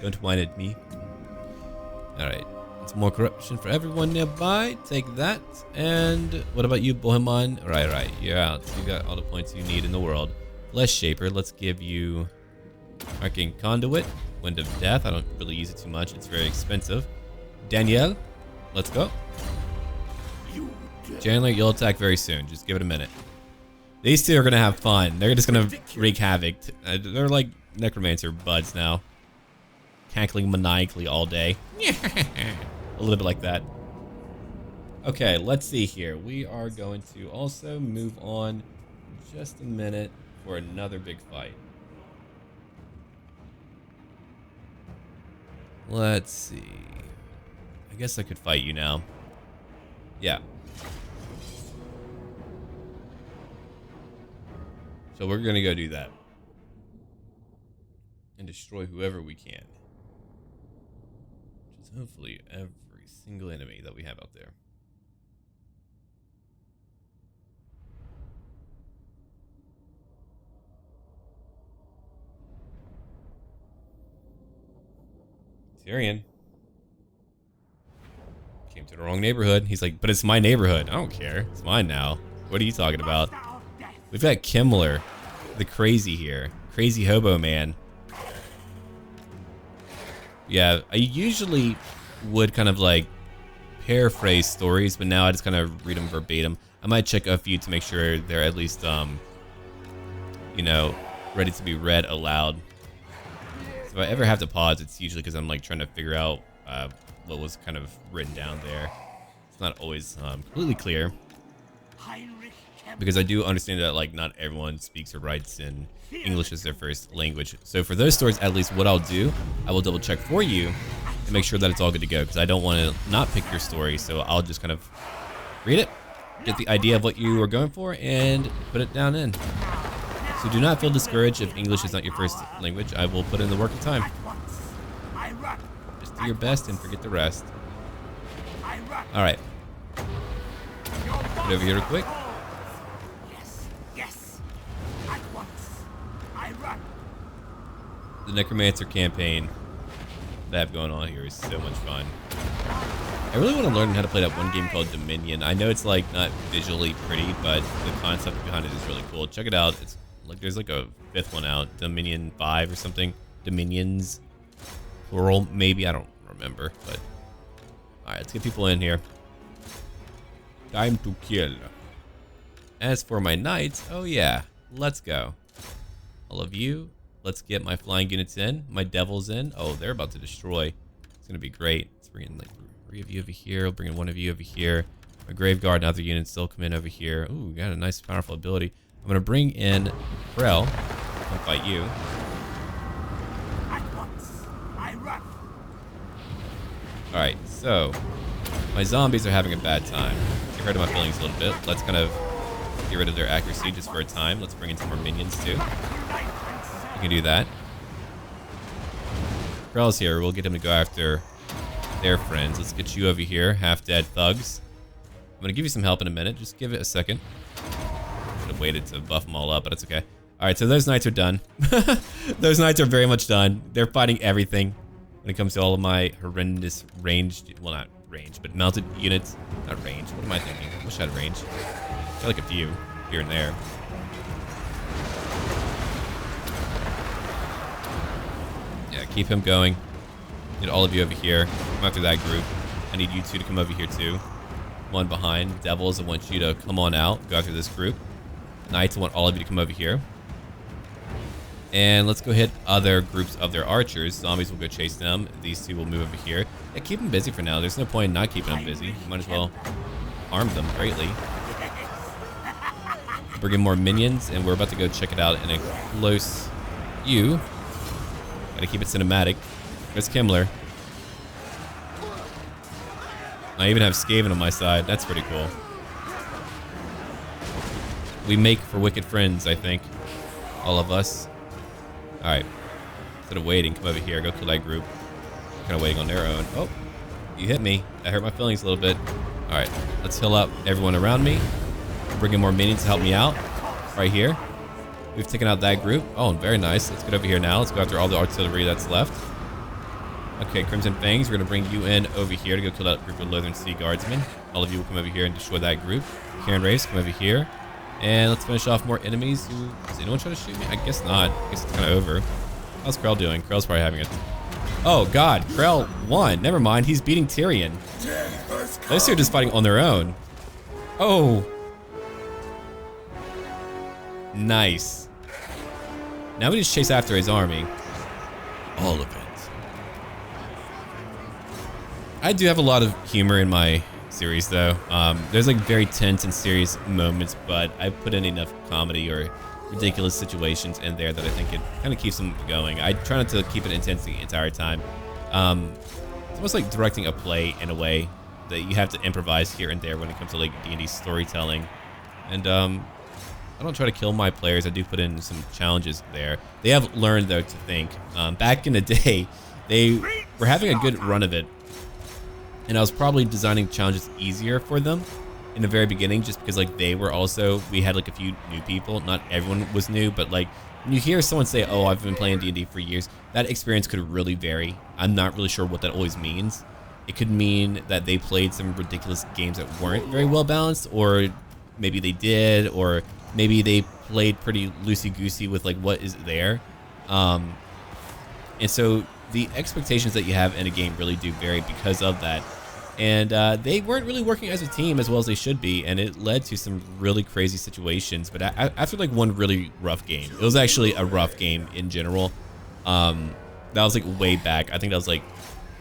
Don't whine at me. Alright. It's more corruption for everyone nearby. Take that. And what about you, Bohemond? Right. You're out. You got all the points you need in the world. Flesh Shaper. Let's give you Arcane Conduit. Wind of Death. I don't really use it too much. It's very expensive. Danielle. Let's go. Chandler, you'll attack very soon. Just give it a minute. These two are gonna have fun. They're just gonna wreak havoc. They're like necromancer buds now. Cackling maniacally all day. A little bit like that. Okay, let's see here. We are going to also move on just a minute for another big fight. Let's see. I guess I could fight you now. Yeah. So we're gonna go do that. And destroy whoever we can. Which is hopefully every single enemy that we have out there. Tyrion. Came to the wrong neighborhood. He's like, but it's my neighborhood. I don't care. It's mine now. What are you talking about? We've got Kemmler, the crazy here. Crazy hobo man. Yeah, I usually would kind of like paraphrase stories, but now I just kind of read them verbatim. I might check a few to make sure they're at least, you know, ready to be read aloud. So if I ever have to pause, it's usually because I'm like trying to figure out what was kind of written down there. It's not always completely clear. Because I do understand that like not everyone speaks or writes in English as their first language. So for those stories, at least what I'll do, I will double check for you and make sure that it's all good to go, because I don't want to not pick your story. So I'll just kind of read it, get the idea of what you are going for, and put it down in. So do not feel discouraged if English is not your first language. I will put in the work of time. Just do your best and forget the rest. All right. Get over here real quick. The Necromancer campaign that I have going on here is so much fun. I really want to learn how to play that one game called Dominion. I know it's like not visually pretty, but the concept behind it is really cool. Check it out. It's like there's like a 5th one out, Dominion 5 or something. Dominions, plural, maybe, I don't remember. But all right, let's get people in here. Time to kill. As for my knights, oh yeah, let's go. All of you. Let's get my flying units in. My devils in. Oh, they're about to destroy. It's going to be great. Let's bring in like 3 of you over here. I'll bring in 1 of you over here. My grave guard and other units still come in over here. Ooh, got a nice powerful ability. I'm going to bring in Surreal. Come fight you. Alright, so my zombies are having a bad time. You hurt my feelings a little bit. Let's kind of get rid of their accuracy just for a time. Let's bring in some more minions too. You can do that. Krell's here. We'll get him to go after their friends. Let's get you over here, half-dead thugs. I'm going to give you some help in a minute. Just give it a second. Should have waited to buff them all up, but it's okay. All right, so those knights are done. Those knights are very much done. They're fighting everything when it comes to all of my horrendous ranged, well, not ranged, but mounted units. Not range. What am I thinking? I wish I had range. I feel like a few here and there. Keep him going. Get all of you over here. Come after that group. I need you two to come over here too. One behind. Devils, I want you to come on out. Go after this group. Knights, I want all of you to come over here. And let's go hit other groups of their archers. Zombies will go chase them. These two will move over here. Yeah, keep them busy for now. There's no point in not keeping them busy. You might as well harm them greatly. Bring in more minions, and we're about to go check it out in a close view. Gotta keep it cinematic. There's Kemmler. I even have Skaven on my side. That's pretty cool. We make for wicked friends, I think. All of us. Alright. Instead of waiting, come over here. Go kill that group. Kind of waiting on their own. Oh, you hit me. That hurt my feelings a little bit. Alright, let's heal up everyone around me. Bring in more minions to help me out. Right here. We've taken out that group. Oh, very nice. Let's get over here now. Let's go after all the artillery that's left. Okay, Crimson Fangs, we're going to bring you in over here to go kill that group of Lothern Sea Guardsmen. All of you will come over here and destroy that group. Karen Race, come over here. And let's finish off more enemies. Is anyone trying to shoot me? I guess not. I guess it's kind of over. How's Krell doing? Krell's probably having it. Oh, God. Krell won. Never mind. He's beating Tyrion. Those two are just fighting on their own. Oh. Nice. Now we just chase after his army. All of it. I do have a lot of humor in my series, though. There's like very tense and serious moments, but I put in enough comedy or ridiculous situations in there that I think it kind of keeps them going. I try not to keep it intense the entire time. It's almost like directing a play in a way that you have to improvise here and there when it comes to like D&D storytelling. And I don't try to kill my players. I do put in some challenges there. They have learned, though, to think. Back in the day, they were having a good run of it. And I was probably designing challenges easier for them in the very beginning, just because like they were also, we had like a few new people. Not everyone was new, but like when you hear someone say, oh, I've been playing D&D for years, that experience could really vary. I'm not really sure what that always means. It could mean that they played some ridiculous games that weren't very well balanced, or maybe they did, or maybe they played pretty loosey-goosey with like what is there. And so the expectations that you have in a game really do vary because of that. And they weren't really working as a team as well as they should be, and it led to some really crazy situations. But after like one really rough game, it was actually a rough game in general. That was like way back. I think that was like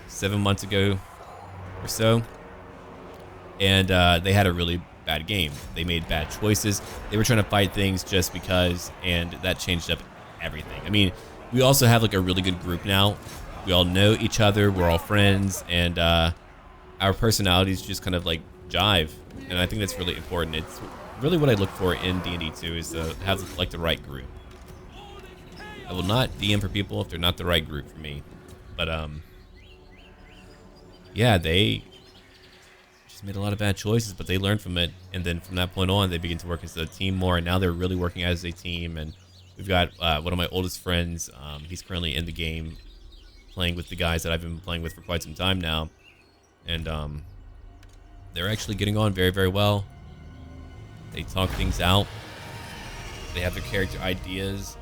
7 months ago or so. And they had a really bad game. They made bad choices. They were trying to fight things just because, and that changed up everything. I mean, we also have like a really good group now. We all know each other. We're all friends, and our personalities just kind of like jive. And I think that's really important. It's really what I look for in D&D 2 is to have like the right group. I will not DM for people if they're not the right group for me. But yeah, they just made a lot of bad choices, but they learned from it. And then from that point on, they begin to work as a team more. And now they're really working as a team. And we've got one of my oldest friends. He's currently in the game playing with the guys that I've been playing with for quite some time now. And they're actually getting on very, very well. They talk things out. They have their character ideas.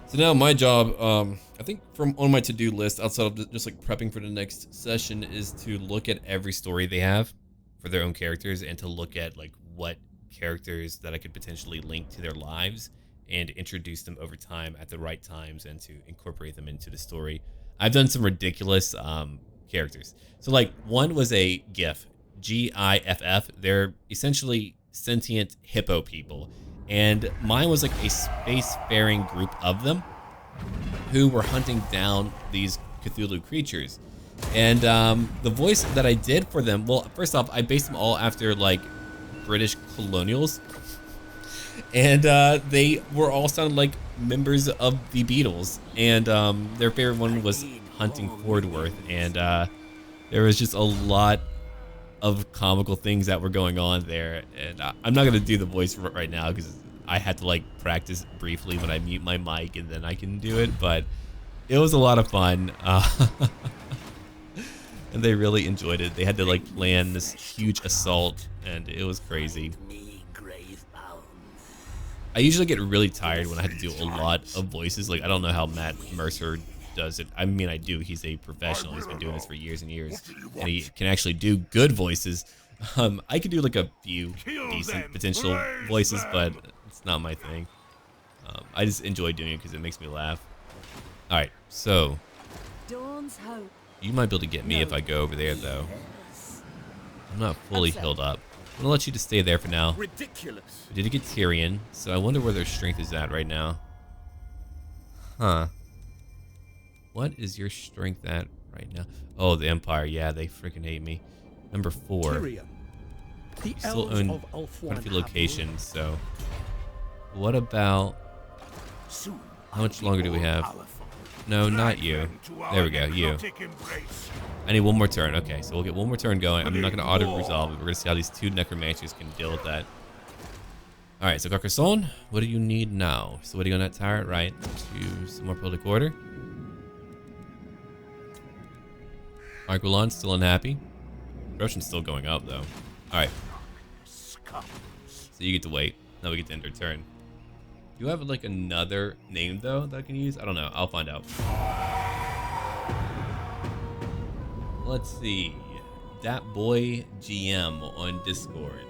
So now my job, I think from on my to-do list, outside of just like prepping for the next session, is to look at every story they have for their own characters, and to look at like what characters that I could potentially link to their lives and introduce them over time at the right times, and to incorporate them into the story. I've done some ridiculous characters. So like one was a GIF, GIFF. They're essentially sentient hippo people. And mine was like a spacefaring group of them who were hunting down these Cthulhu creatures. And the voice that I did for them, well, first off, I based them all after like British colonials. And they were all sounded like members of the Beatles. And their favorite one was hunting Fordworth. And there was just a lot of comical things that were going on there. And I'm not going to do the voice right now because I had to like practice briefly when I mute my mic, and then I can do it. But it was a lot of fun. And they really enjoyed it. They had to like plan this huge assault, and it was crazy. I usually get really tired when I have to do a lot of voices. Like, I don't know how Matt Mercer does it. I mean, I do. He's a professional. He's been doing this for years and years, and he can actually do good voices. I could do like a few decent potential voices, but it's not my thing. I just enjoy doing it because it makes me laugh. All right, so Dawn's hope. you might be able to get me if I go over there, though. I'm not fully healed up. I'm gonna let you just stay there for now. Ridiculous. We did get Tyrion, so I wonder where their strength is at right now. Huh. What is your strength at right now? Oh, the Empire. Yeah, they freaking hate me. Number 4. Tyrion. The We still elves own of Ulthuan quite a few have locations, so... What about... Soon How much longer do we have? No, not you. There we go, you. Embrace. I need one more turn. Okay, so we'll get one more turn going. I'm not going to auto-resolve it. We're going to see how these 2 necromancers can deal with that. Alright, so Carcassonne, what do you need now? So what are you on that tower? Right. Choose some more public order. Arguelon's still unhappy. Roshan's still going up, though. Alright. So you get to wait. Now we get to end our turn. Do you have, like, another name, though, that I can use? I don't know. I'll find out. Let's see. That boy GM on Discord.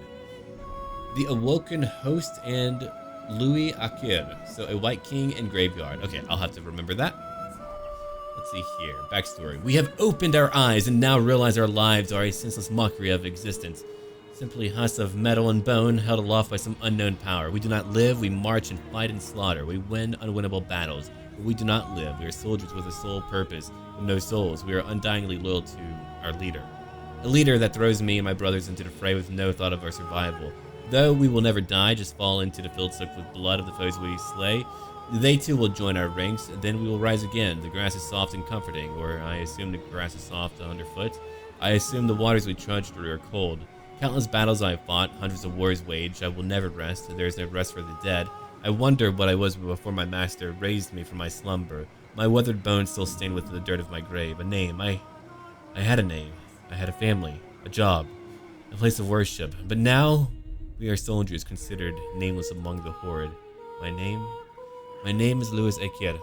The Awoken Host and Louis Akir. So a White King and Graveyard. Okay, I'll have to remember that. Let's see here. Backstory. We have opened our eyes and now realize our lives are a senseless mockery of existence. Simply husks of metal and bone held aloft by some unknown power. We do not live, we march and fight and slaughter. We win unwinnable battles. But we do not live. We are soldiers with a sole purpose, with no souls. We are undyingly loyal to our leader. A leader that throws me and my brothers into the fray with no thought of our survival. Though we will never die, just fall into the field soaked with blood of the foes we slay, they too will join our ranks, then we will rise again. The grass is soft and comforting, or I assume the grass is soft underfoot. I assume the waters we trudge through are cold. Countless battles I have fought, hundreds of wars waged, I will never rest, there is no rest for the dead. I wonder what I was before my master raised me from my slumber. My weathered bones still stained with the dirt of my grave. A name, I had a name. I had a family, a job, a place of worship. But now, we are soldiers considered nameless among the horde. My name is Louis Akir.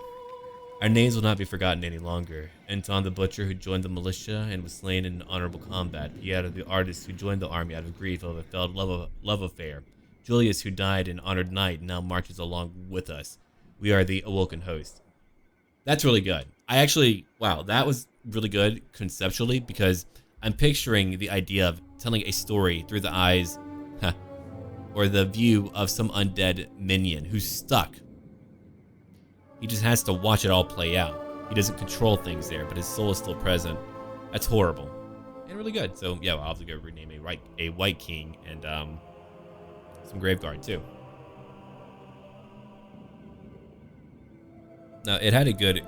Our names will not be forgotten any longer. Anton the Butcher, who joined the militia and was slain in honorable combat. Pierre the artist, who joined the army out of grief of a failed love affair. Julius, who died an honored knight, now marches along with us. We are the Awoken Host. That's really good. Wow, that was really good conceptually, because I'm picturing the idea of telling a story through the eyes or the view of some undead minion who's stuck. He just has to watch it all play out. He doesn't control things there, but his soul is still present. That's horrible. And really good. So yeah, I'll have to go rename a White King and some Graveguard too. Now it had a good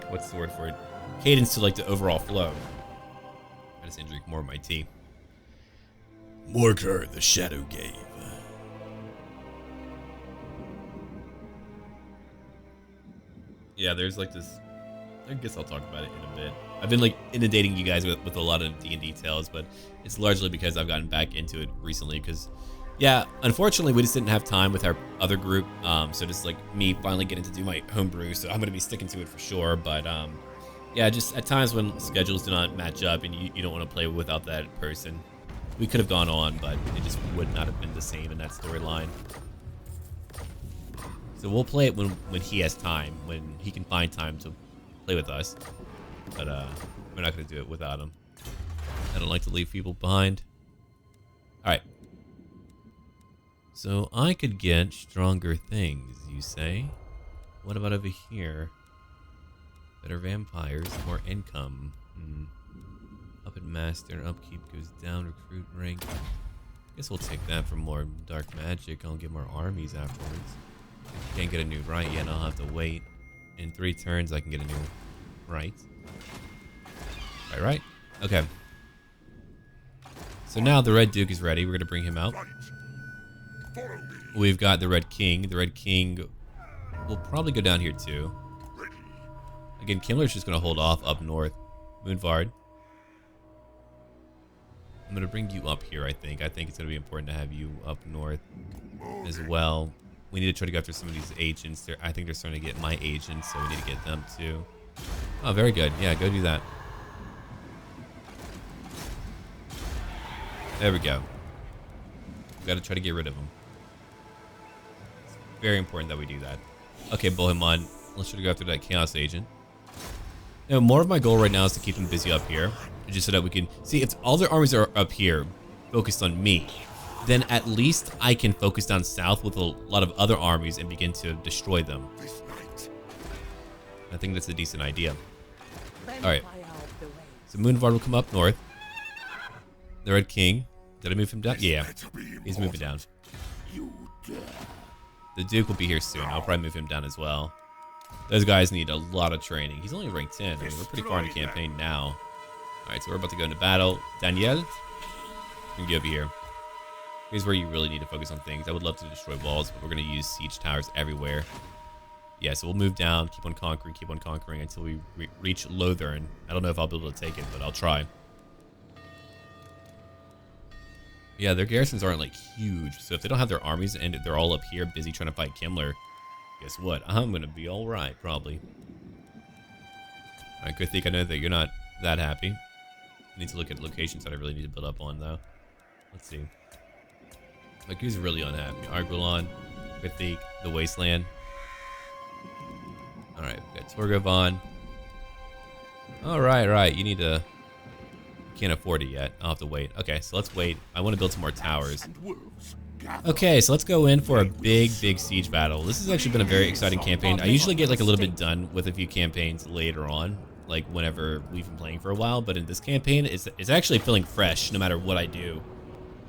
what's the word for it? Cadence to like the overall flow. I just need to drink more of my tea. Mortar the Shadow gave. Yeah, there's like this. I guess I'll talk about it in a bit. I've been like inundating you guys with a lot of D&D tales, but it's largely because I've gotten back into it recently. Because, yeah, unfortunately, we just didn't have time with our other group. So just like me finally getting to do my homebrew, so I'm gonna be sticking to it for sure. But yeah, just at times when schedules do not match up and you don't want to play without that person, we could have gone on, but it just would not have been the same in that storyline. So we'll play it when he has time, when he can find time to play with us. But we're not going to do it without him. I don't like to leave people behind. Alright. So I could get stronger things, you say? What about over here? Better vampires, more income. Up at master, upkeep goes down, recruit rank. Guess we'll take that for more dark magic. I'll get more armies afterwards. Can't get a new right yet, I'll have to wait. In 3 turns, I can get a new right. Right? Okay. So now the Red Duke is ready. We're going to bring him out. We've got the Red King. The Red King will probably go down here too. Again, Kemmler's just going to hold off up north. Moonvard. I'm going to bring you up here, I think. I think it's going to be important to have you up north as well. We need to try to go after some of these agents. I think they're starting to get my agents, so we need to get them too. Oh, very good. Yeah, go do that. There we go. We got to try to get rid of them. It's very important that we do that. Okay, Bohemond. Let's try to go after that Chaos Agent. Now, more of my goal right now is to keep them busy up here. Just so that we can... See, if all their armies are up here, focused on me, then at least I can focus down south with a lot of other armies and begin to destroy them. I think that's a decent idea. Alright. So Moonvard will come up north. The Red King. Did I move him down? Yeah. He's moving down. The Duke will be here soon. I'll probably move him down as well. Those guys need a lot of training. He's only rank 10. I mean, we're pretty far in the campaign now. Alright, so we're about to go into battle. Danielle, you can get over here. Here's where you really need to focus on things. I would love to destroy walls, but we're going to use siege towers everywhere. Yeah, so we'll move down, keep on conquering until we reach Lothern. I don't know if I'll be able to take it, but I'll try. Yeah, their garrisons aren't like huge, so if they don't have their armies and they're all up here busy trying to fight Kemmler, guess what? I'm going to be alright, probably. Alright, good thing I know that you're not that happy. I need to look at locations that I really need to build up on, though. Let's see. Like, who's really unhappy? Arguelon, Krithik, the Wasteland. Alright, we got Torgovon. Alright, right. You need to... Can't afford it yet. I'll have to wait. Okay, so let's wait. I want to build some more towers. Okay, so let's go in for a big siege battle. This has actually been a very exciting campaign. I usually get like a little bit done with a few campaigns later on, like whenever we've been playing for a while, but in this campaign, it's actually feeling fresh no matter what I do.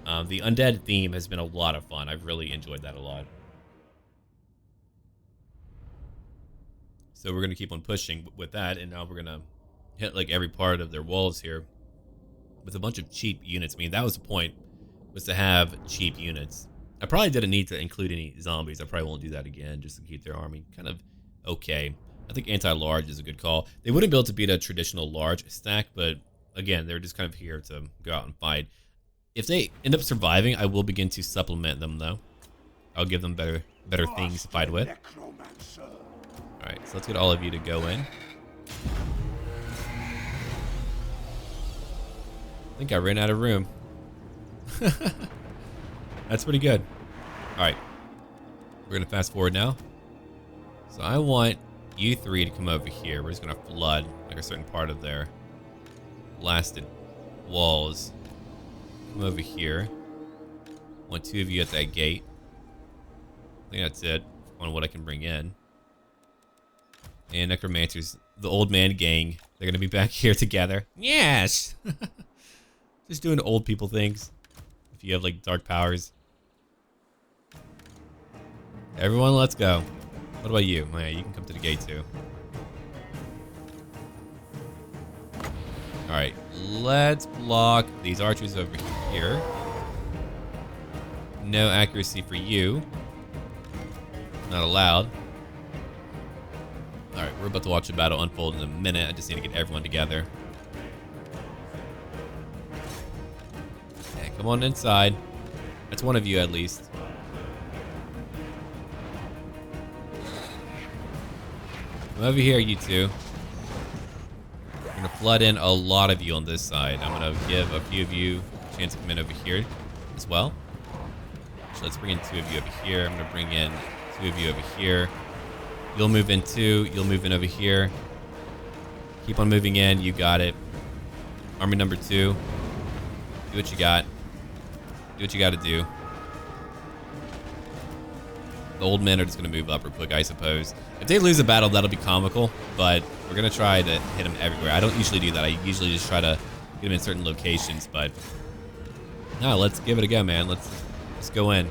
The undead theme has been a lot of fun. I've really enjoyed that a lot. So we're going to keep on pushing with that, and now we're going to hit like every part of their walls here with a bunch of cheap units. I mean, that was the point, was to have cheap units. I probably didn't need to include any zombies. I probably won't do that again, just to keep their army kind of okay. I think anti-large is a good call. They wouldn't be able to beat a traditional large stack, but again, they're just kind of here to go out and fight. If they end up surviving, I will begin to supplement them, though. I'll give them better things to fight with. Alright, so let's get all of you to go in. I think I ran out of room. That's pretty good. Alright. We're going to fast forward now. So I want you three to come over here. We're just going to flood like a certain part of their blasted walls. Come over here. I want two of you at that gate. I think that's it on what I can bring in. And Necromancers, the old man gang, they're going to be back here together. Yes! Just doing old people things. If you have like dark powers. Everyone, let's go. What about you? Oh, yeah, you can come to the gate too. Alright, let's block these archers over here. No accuracy for you. Not allowed. Alright, we're about to watch a battle unfold in a minute. I just need to get everyone together. Yeah, come on inside. That's one of you at least. Come over here, you two. I'm gonna flood in a lot of you on this side. I'm gonna give a few of you a chance to come in over here as well. So let's bring in two of you over here. I'm gonna bring in two of you over here. You'll move in too. You'll move in over here. Keep on moving in. You got it. Army number 2. Do what you got. Do what you got to do. The old men are just going to move up real quick, I suppose. If they lose a battle, that'll be comical, but we're going to try to hit them everywhere. I don't usually do that. I usually just try to get them in certain locations, but no, let's give it a go, man. Let's go in.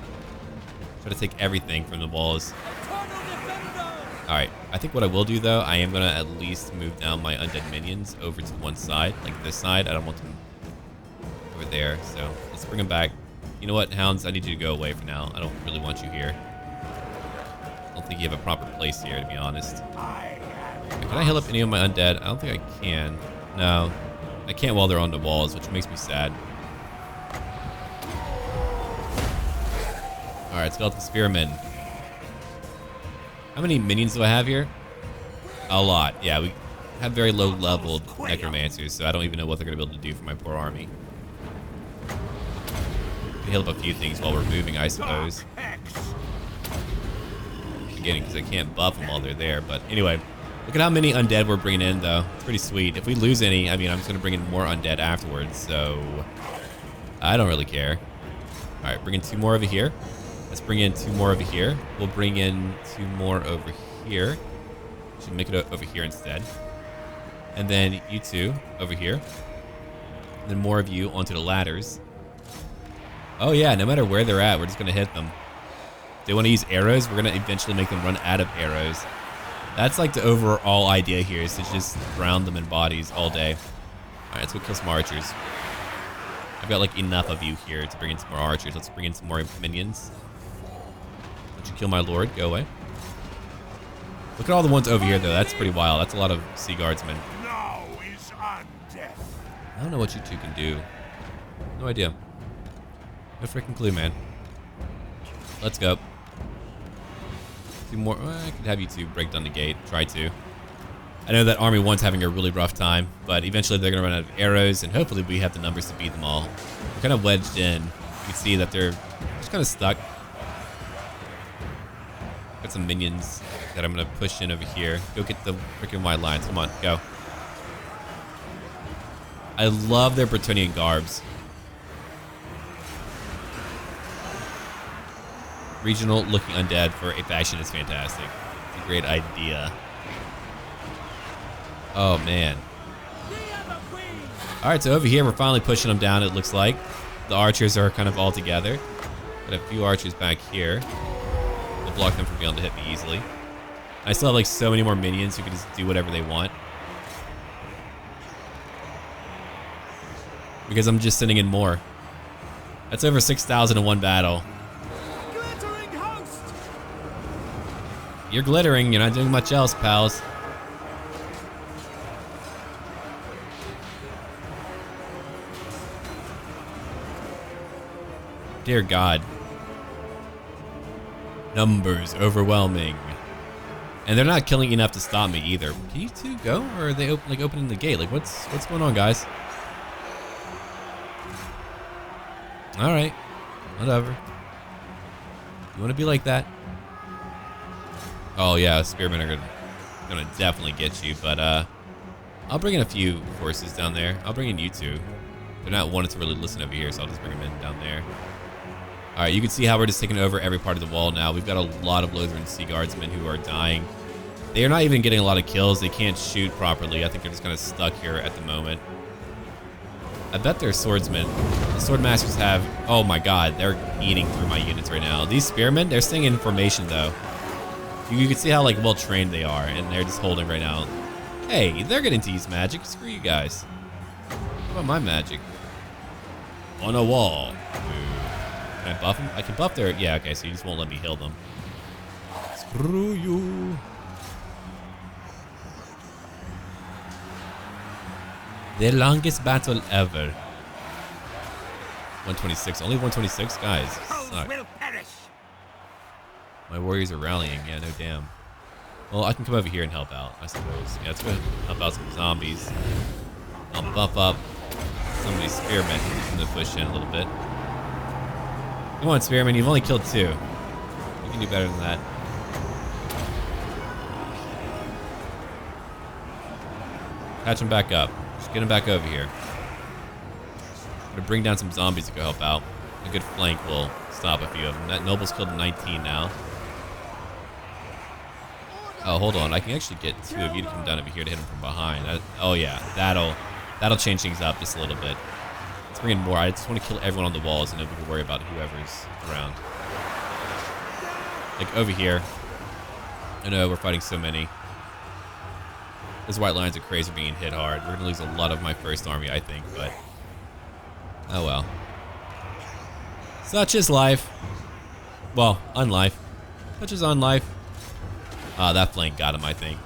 Try to take everything from the walls. Alright, I think what I will do, though, I am going to at least move down my undead minions over to one side, like this side. I don't want them over there, so let's bring them back. You know what, Hounds? I need you to go away for now. I don't really want you here. I don't think you have a proper place here, to be honest. Can I heal up any of my undead? I don't think I can. No, I can't while they're on the walls, which makes me sad. Alright, Skeleton Spearmen. How many minions do I have here? A lot. Yeah, we have very low leveled necromancers, so I don't even know what they're going to be able to do for my poor army. We heal up a few things while we're moving, I suppose. Beginning, because I can't buff them while they're there. But anyway, look at how many undead we're bringing in, though. It's pretty sweet. If we lose any, I mean, I'm just going to bring in more undead afterwards, so I don't really care. All right, bring in 2 more over here. Let's bring in 2 more over here. We'll bring in 2 more over here. Should make it over here instead. And then you 2 over here. And then more of you onto the ladders. Oh yeah, no matter where they're at, we're just gonna hit them. If they want to use arrows, we're gonna eventually make them run out of arrows. That's like the overall idea here, is to just drown them in bodies all day. Alright, let's go kill some archers. I've got like enough of you here to bring in some more archers. Let's bring in some more minions. Don't you kill my lord, go away. Look at all the ones over here, though. That's pretty wild. That's a lot of sea guardsmen. Now is undeath. I don't know what you 2 can do. No idea. No freaking clue, man. Let's go. 2 more. Well, I could have you 2 break down the gate. Try to. I know that Army 1's having a really rough time, but eventually they're going to run out of arrows, and hopefully we have the numbers to beat them all. We're kind of wedged in. You can see that they're just kind of stuck. Got some minions that I'm going to push in over here. Go get the freaking white lines. Come on, go. I love their Bretonnian garbs. Regional looking undead for a faction is fantastic. It's a great idea. Oh, man. Alright, so over here we're finally pushing them down, it looks like. The archers are kind of all together. Got a few archers back here. We'll block them from being able to hit me easily. I still have like so many more minions who can just do whatever they want. Because I'm just sending in more. That's over 6,000 in one battle. Glittering host! You're glittering, you're not doing much else, pals. Dear God. Numbers overwhelming. And they're not killing enough to stop me either. Can you 2 go? Or are they opening the gate? Like what's going on, guys? Alright. Whatever. You wanna be like that? Oh yeah, spearmen are gonna definitely get you, but I'll bring in a few forces down there. I'll bring in you 2. They're not wanting to really listen over here, so I'll just bring them in down there. Alright, you can see how we're just taking over every part of the wall now. We've got a lot of Lothran Sea Guardsmen who are dying. They are not even getting a lot of kills. They can't shoot properly. I think they're just kind of stuck here at the moment. I bet they're swordsmen. The swordmasters have... Oh my god, they're eating through my units right now. These spearmen, they're staying in formation though. You can see how like well trained they are, and they're just holding right now. Hey, they're getting to use magic. Screw you guys. What about my magic? On a wall. Can I buff them? I can buff their... Yeah, okay, so you just won't let me heal them. Screw you. The longest battle ever. 126. Only 126? Guys, suck. Will perish. My warriors are rallying. Yeah, no damn. Well, I can come over here and help out, I suppose. Yeah, let's go help out some zombies. I'll buff up some of these spearmen. I'm going to push in a little bit. Come on, spearmen. You've only killed 2. You can do better than that. Catch them back up. Just get them back over here. I'm going to bring down some zombies to go help out. A good flank will stop a few of them. That noble's killed 19 now. Oh, hold on. I can actually get 2 of you to come down over here to hit them from behind. Oh, yeah. That'll change things up just a little bit. Let's bring in more. I just want to kill everyone on the walls and then we can worry about whoever's around. Like over here. I know we're fighting so many. Those white lines are crazy being hit hard. We're going to lose a lot of my first army, I think, but... Oh well. Such is life. Well, unlife. Such is unlife. Ah, that flank got him, I think.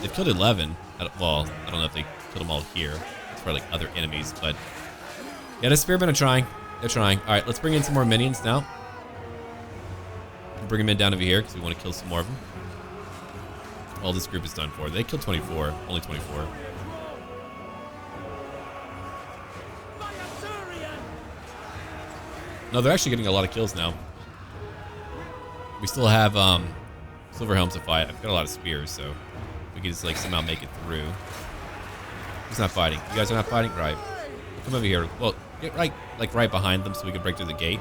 They've killed 11. Well, I don't know if they killed them all here. It's for like other enemies, but... Yeah, the spearmen are trying. They're trying. Alright, let's bring in some more minions now. bring them in down over here because we want to kill some more of them. All this group is done for. They killed 24. Only 24. No, they're actually getting a lot of kills now. We still have silver helms to fight. I've got a lot of spears, so we can just like somehow make it through. He's not fighting. You guys are not fighting? Right. Come over here. Well, get right behind them so we can break through the gate.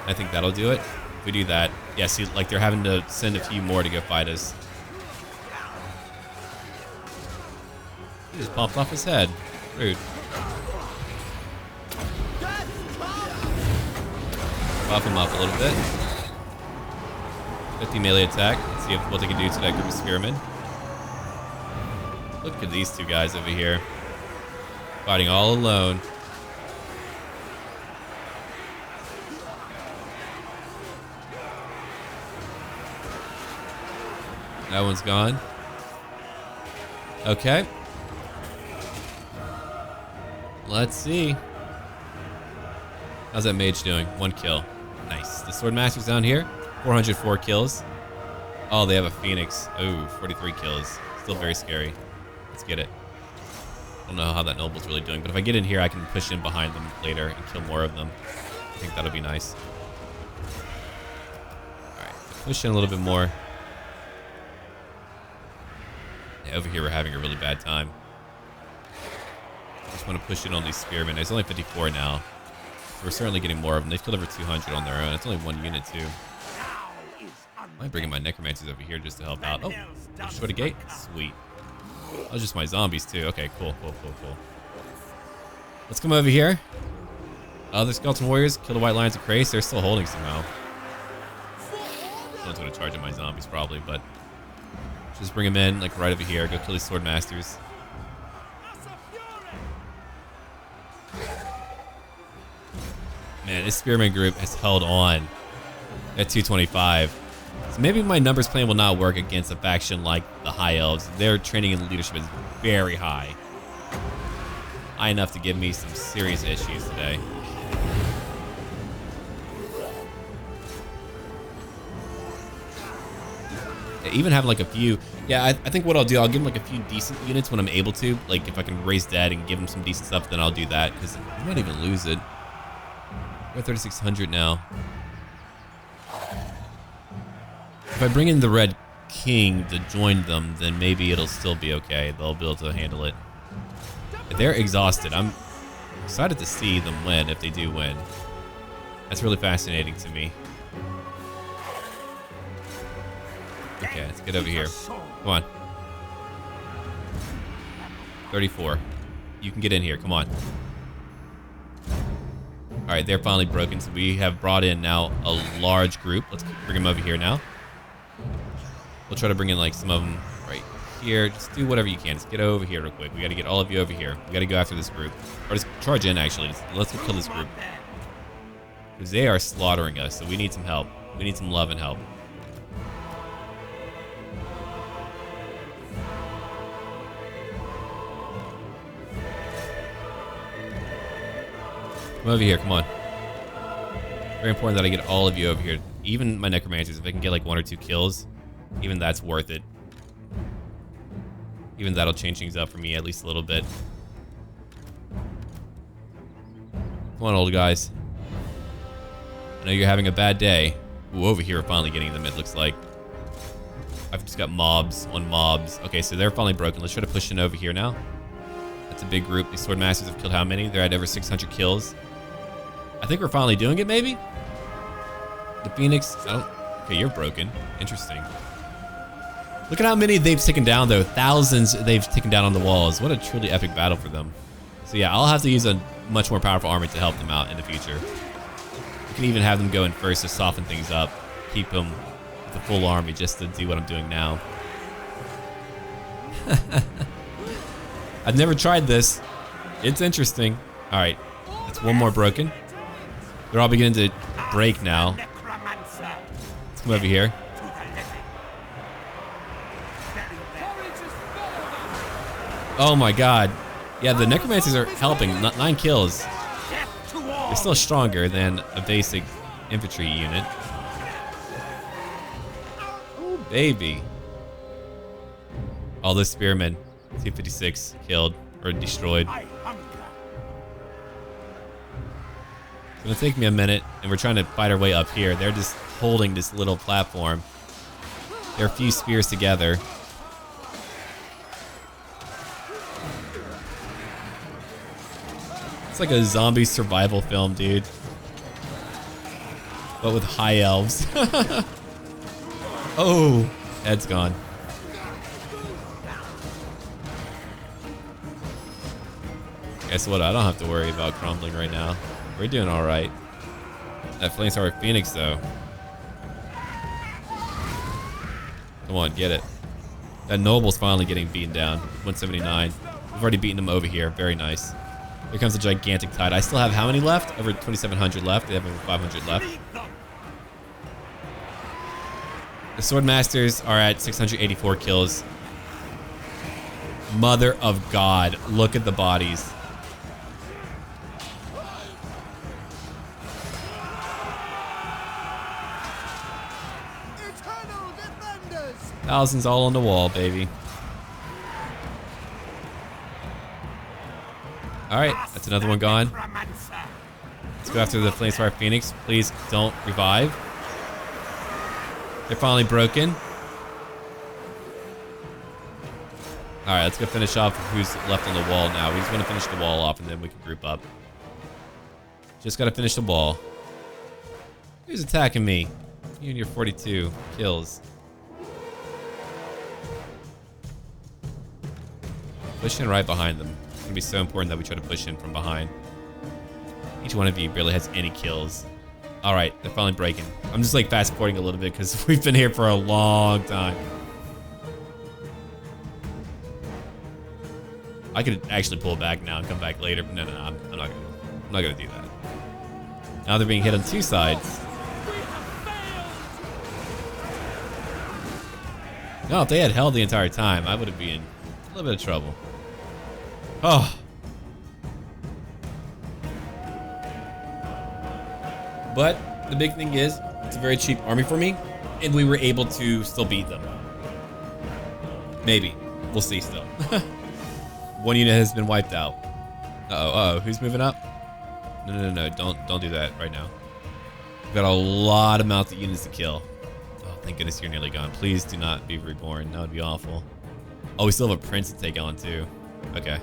I think that'll do it. If we do that, yeah, see, like they're having to send a few more to go fight us. He just popped off his head. Rude. Buff him up a little bit. 50 melee attack. Let's see what they can do to that group of spearmen. Look at these two guys over here. Fighting all alone. That one's gone. Okay. Let's see. How's that mage doing? 1 kill. Nice. The Swordmasters down here, 404 kills. Oh, they have a Phoenix. Oh, 43 kills. Still very scary. Let's get it. I don't know how that noble's really doing, but if I get in here, I can push in behind them later and kill more of them. I think that'll be nice. Alright, push in a little bit more. Yeah, over here we're having a really bad time. I just want to push in on these spearmen. There's only 54 now. We're certainly getting more of them. They've killed over 200 on their own. It's only 1 unit too. I might bring in my necromancers over here just to help out. Oh, destroyed a gate? Sweet. That was just my zombies too. Okay, cool. Let's come over here. The skeleton warriors kill the white lions of Krace. They're still holding somehow. Someone's gonna charge at my zombies probably, but just bring them in like right over here. Go kill these sword masters. Man, this spearman group has held on at 225. So maybe my numbers plan will not work against a faction like the High Elves. Their training and leadership is very high. High enough to give me some serious issues today. Even having like a few, yeah, I think what I'll do, I'll give them like a few decent units when I'm able to. Like if I can raise dead and give them some decent stuff, then I'll do that because I might even lose it. We're at 3,600 now. If I bring in the Red King to join them, then maybe it'll still be okay. They'll be able to handle it. But they're exhausted. I'm excited to see them win if they do win. That's really fascinating to me. Okay, let's get over here. Come on. 34. You can get in here. Come on. Alright, they're finally broken, so we have brought in now a large group. Let's bring them over here now. We'll try to bring in like some of them right here. Just do whatever you can. Just get over here real quick. We got to get all of you over here. We got to go after this group. Or just charge in, actually. Let's go kill this group. Because they are slaughtering us, so we need some help. We need some love and help. Come over here, come on. Very important that I get all of you over here. Even my necromancers, if I can get like 1 or 2 kills, even that's worth it. Even that'll change things up for me at least a little bit. Come on, old guys. I know you're having a bad day. Ooh, over here we're finally getting them, it looks like. I've just got mobs on mobs. Okay, so they're finally broken. Let's try to push in over here now. That's a big group. These sword masters have killed how many? They're at over 600 kills. I think we're finally doing it, maybe? The Phoenix, okay, you're broken. Interesting. Look at how many they've taken down, though. Thousands they've taken down on the walls. What a truly epic battle for them. So yeah, I'll have to use a much more powerful army to help them out in the future. We can even have them go in first to soften things up. Keep them with a full army just to do what I'm doing now. I've never tried this. It's interesting. All right, that's 1 more broken. They're all beginning to break now. Let's come over here. Oh my god. Yeah, the necromancers are helping. 9 kills. They're still stronger than a basic infantry unit. baby. All the spearmen. T-56 killed or destroyed. I hunger. It's gonna take me a minute, and we're trying to fight our way up here. They're just holding this little platform. There are a few spears together. It's like a zombie survival film, dude. But with high elves. Oh, head's gone. Guess what? I don't have to worry about crumbling right now. We're doing all right. That Flamestar Phoenix, though. Come on, get it. That Noble's finally getting beaten down. 179. We've already beaten him over here. Very nice. Here comes a gigantic tide. I still have how many left? Over 2,700 left. They have over 500 left. The Swordmasters are at 684 kills. Mother of God. Look at the bodies. Thousands all on the wall, baby. Alright, that's another one gone. Let's go after the Flamesfire Phoenix. Please don't revive. They're finally broken. Alright, let's go finish off who's left on the wall now. We just want to finish the wall off and then we can group up. Just gotta finish the wall. Who's attacking me? You and your 42 kills. Push in right behind them. It's gonna be so important that we try to push in from behind. Each one of you barely has any kills. All right, they're finally breaking. I'm just like fast forwarding a little bit because we've been here for a long time. I could actually pull back now and come back later, but no, I'm not gonna do that. Now they're being hit on two sides. No, if they had held the entire time, I would have been in a little bit of trouble. Oh. But the big thing is, it's a very cheap army for me, and we were able to still beat them. Maybe. We'll see still. One unit has been wiped out. Uh-oh, who's moving up? No, don't do that right now. We've got a lot of mounted units to kill. Oh, thank goodness you're nearly gone. Please do not be reborn. That would be awful. Oh, we still have a prince to take on too. Okay.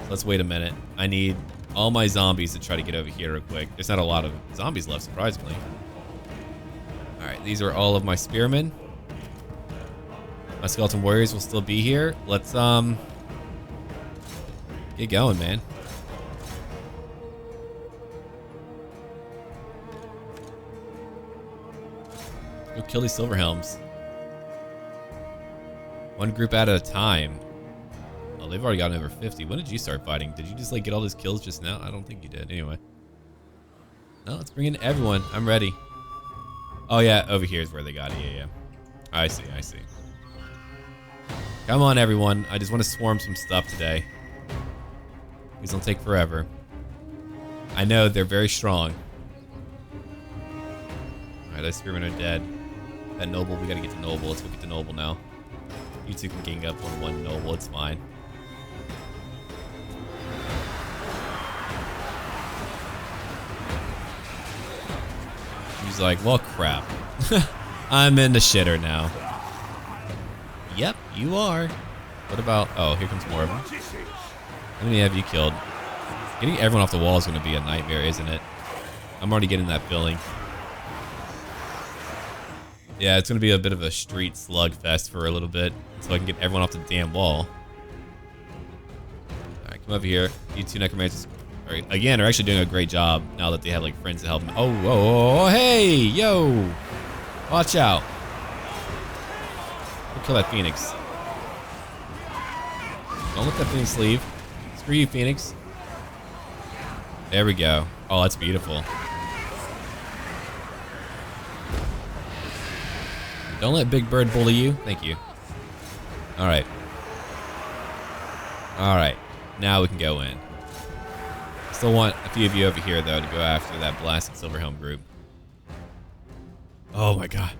Let's wait a minute. I need all my zombies to try to get over here real quick. There's not a lot of zombies left, surprisingly. Alright, these are all of my spearmen. My skeleton warriors will still be here. Let's get going, man. Go kill these silver helms. One group at a time. Oh, they've already gotten over 50. When did you start fighting? Did you just like get all those kills just now? I don't think you did. Anyway. No, let's bring in everyone. I'm ready. Oh yeah, over here is where they got it. Yeah. I see. Come on, everyone. I just want to swarm some stuff today. These don't take forever. I know they're very strong. Alright, those spearmen are dead. That noble, we gotta get to noble. Let's go get the noble now. You two can gang up on one noble, it's fine. He's like, well, crap. I'm in the shitter now. Yep, you are. What about... Oh, here comes more of them. How many have you killed? Getting everyone off the wall is going to be a nightmare, isn't it? I'm already getting that feeling. Yeah, it's going to be a bit of a street slugfest for a little bit, so I can get everyone off the damn wall. Alright, come over here. You two necromancers, again, are actually doing a great job now that they have like friends to help them. Oh, hey, yo! Watch out. Go kill that Phoenix. Don't let that Phoenix leave. Screw you, Phoenix. There we go. Oh, that's beautiful. Don't let Big Bird bully you. Thank you. Alright. Alright. Now we can go in. Still want a few of you over here, though, to go after that blasted Silverhelm group. Oh my god.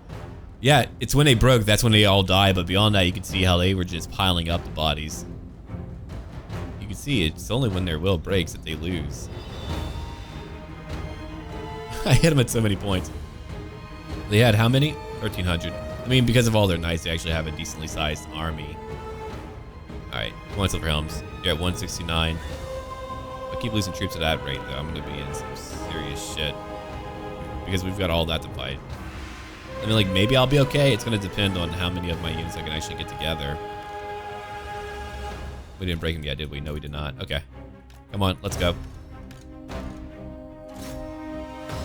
Yeah, it's when they broke, that's when they all died, but beyond that, you can see how they were just piling up the bodies. You can see it's only when their will breaks that they lose. I hit them at so many points. They had how many? 1,300. I mean, because of all their knights, they actually have a decently sized army. Alright, come on, Silverhelms. You're at 169. If I keep losing troops at that rate, though, I'm going to be in some serious shit. Because we've got all that to fight. I mean, like, maybe I'll be okay. It's going to depend on how many of my units I can actually get together. We didn't break them yet, did we? No, we did not. Okay. Come on, let's go.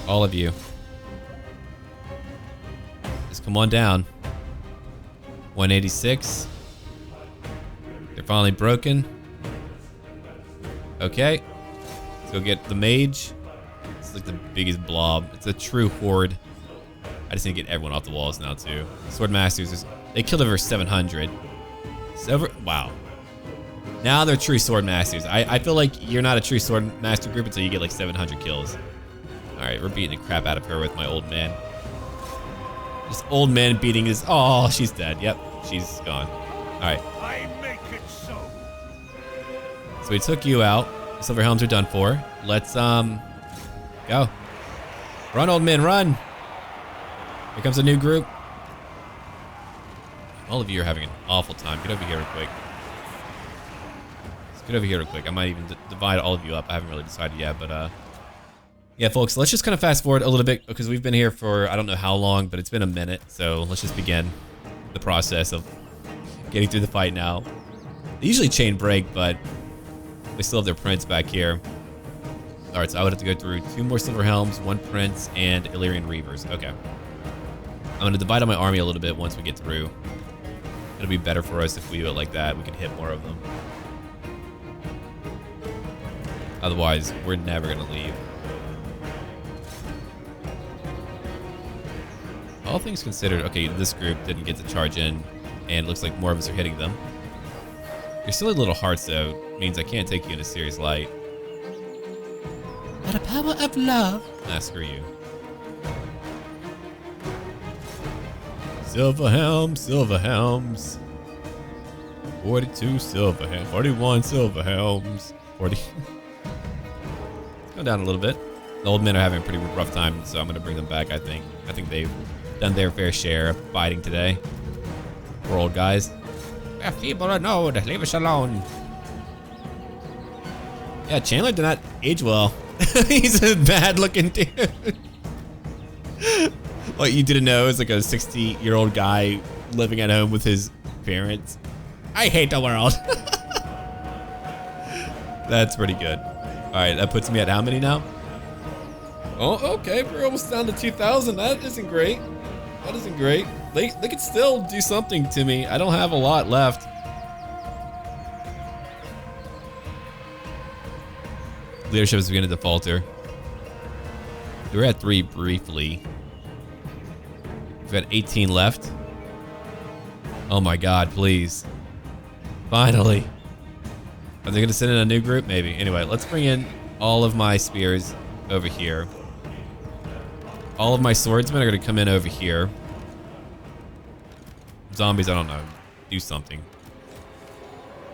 All of you. Just come on down. 186. They're finally broken. Okay. Let's go get the mage. It's like the biggest blob. It's a true horde. I just need to get everyone off the walls now too. Swordmasters, they killed over 700. Wow. Now they're true swordmasters. I feel like you're not a true swordmaster group until you get like 700 kills. All right, we're beating the crap out of her with my old man. This old man beating his. Oh, she's dead. Yep, she's gone. All right. I make it so. So we took you out. Silverhelms are done for. Let's go. Run, old man, run. Here comes a new group. All of you are having an awful time. Get over here real quick. Let's get over here real quick. I might even divide all of you up. I haven't really decided yet, but yeah, folks, let's just kind of fast forward a little bit because we've been here for I don't know how long, but it's been a minute. So let's just begin the process of getting through the fight now. They usually chain break, but we still have their prince back here. All right, so I would have to go through 2 more Silverhelms, 1 prince, and Illyrian Reavers. Okay. I'm going to divide up my army a little bit once we get through. It'll be better for us if we do it like that. We can hit more of them. Otherwise, we're never going to leave. All things considered, okay, this group didn't get to charge in, and it looks like more of us are hitting them. Your silly little hearts, though, means I can't take you in a serious light. By the power of love. Ah, screw you. Silverhelms, Silverhelms. 42 Silverhelms, 41 Silverhelms, 40. Go down a little bit. The old men are having a pretty rough time, so I'm going to bring them back, I think. I think they've done their fair share of fighting today. Poor old guys. We're feeble and old. Leave us alone. Yeah, Chandler did not age well. He's a bad-looking dude. What you didn't know is like a 60-year-old guy living at home with his parents. I hate the world. That's pretty good. All right, that puts me at how many now? Oh, okay, we're almost down to 2,000. That isn't great. That isn't great. They could still do something to me. I don't have a lot left. Leadership is beginning to falter. We were at 3 briefly. We've got 18 left. Oh my god, please. Finally. Are they going to send in a new group? Maybe. Anyway, let's bring in all of my spears over here. All of my swordsmen are going to come in over here. Zombies, I don't know. Do something.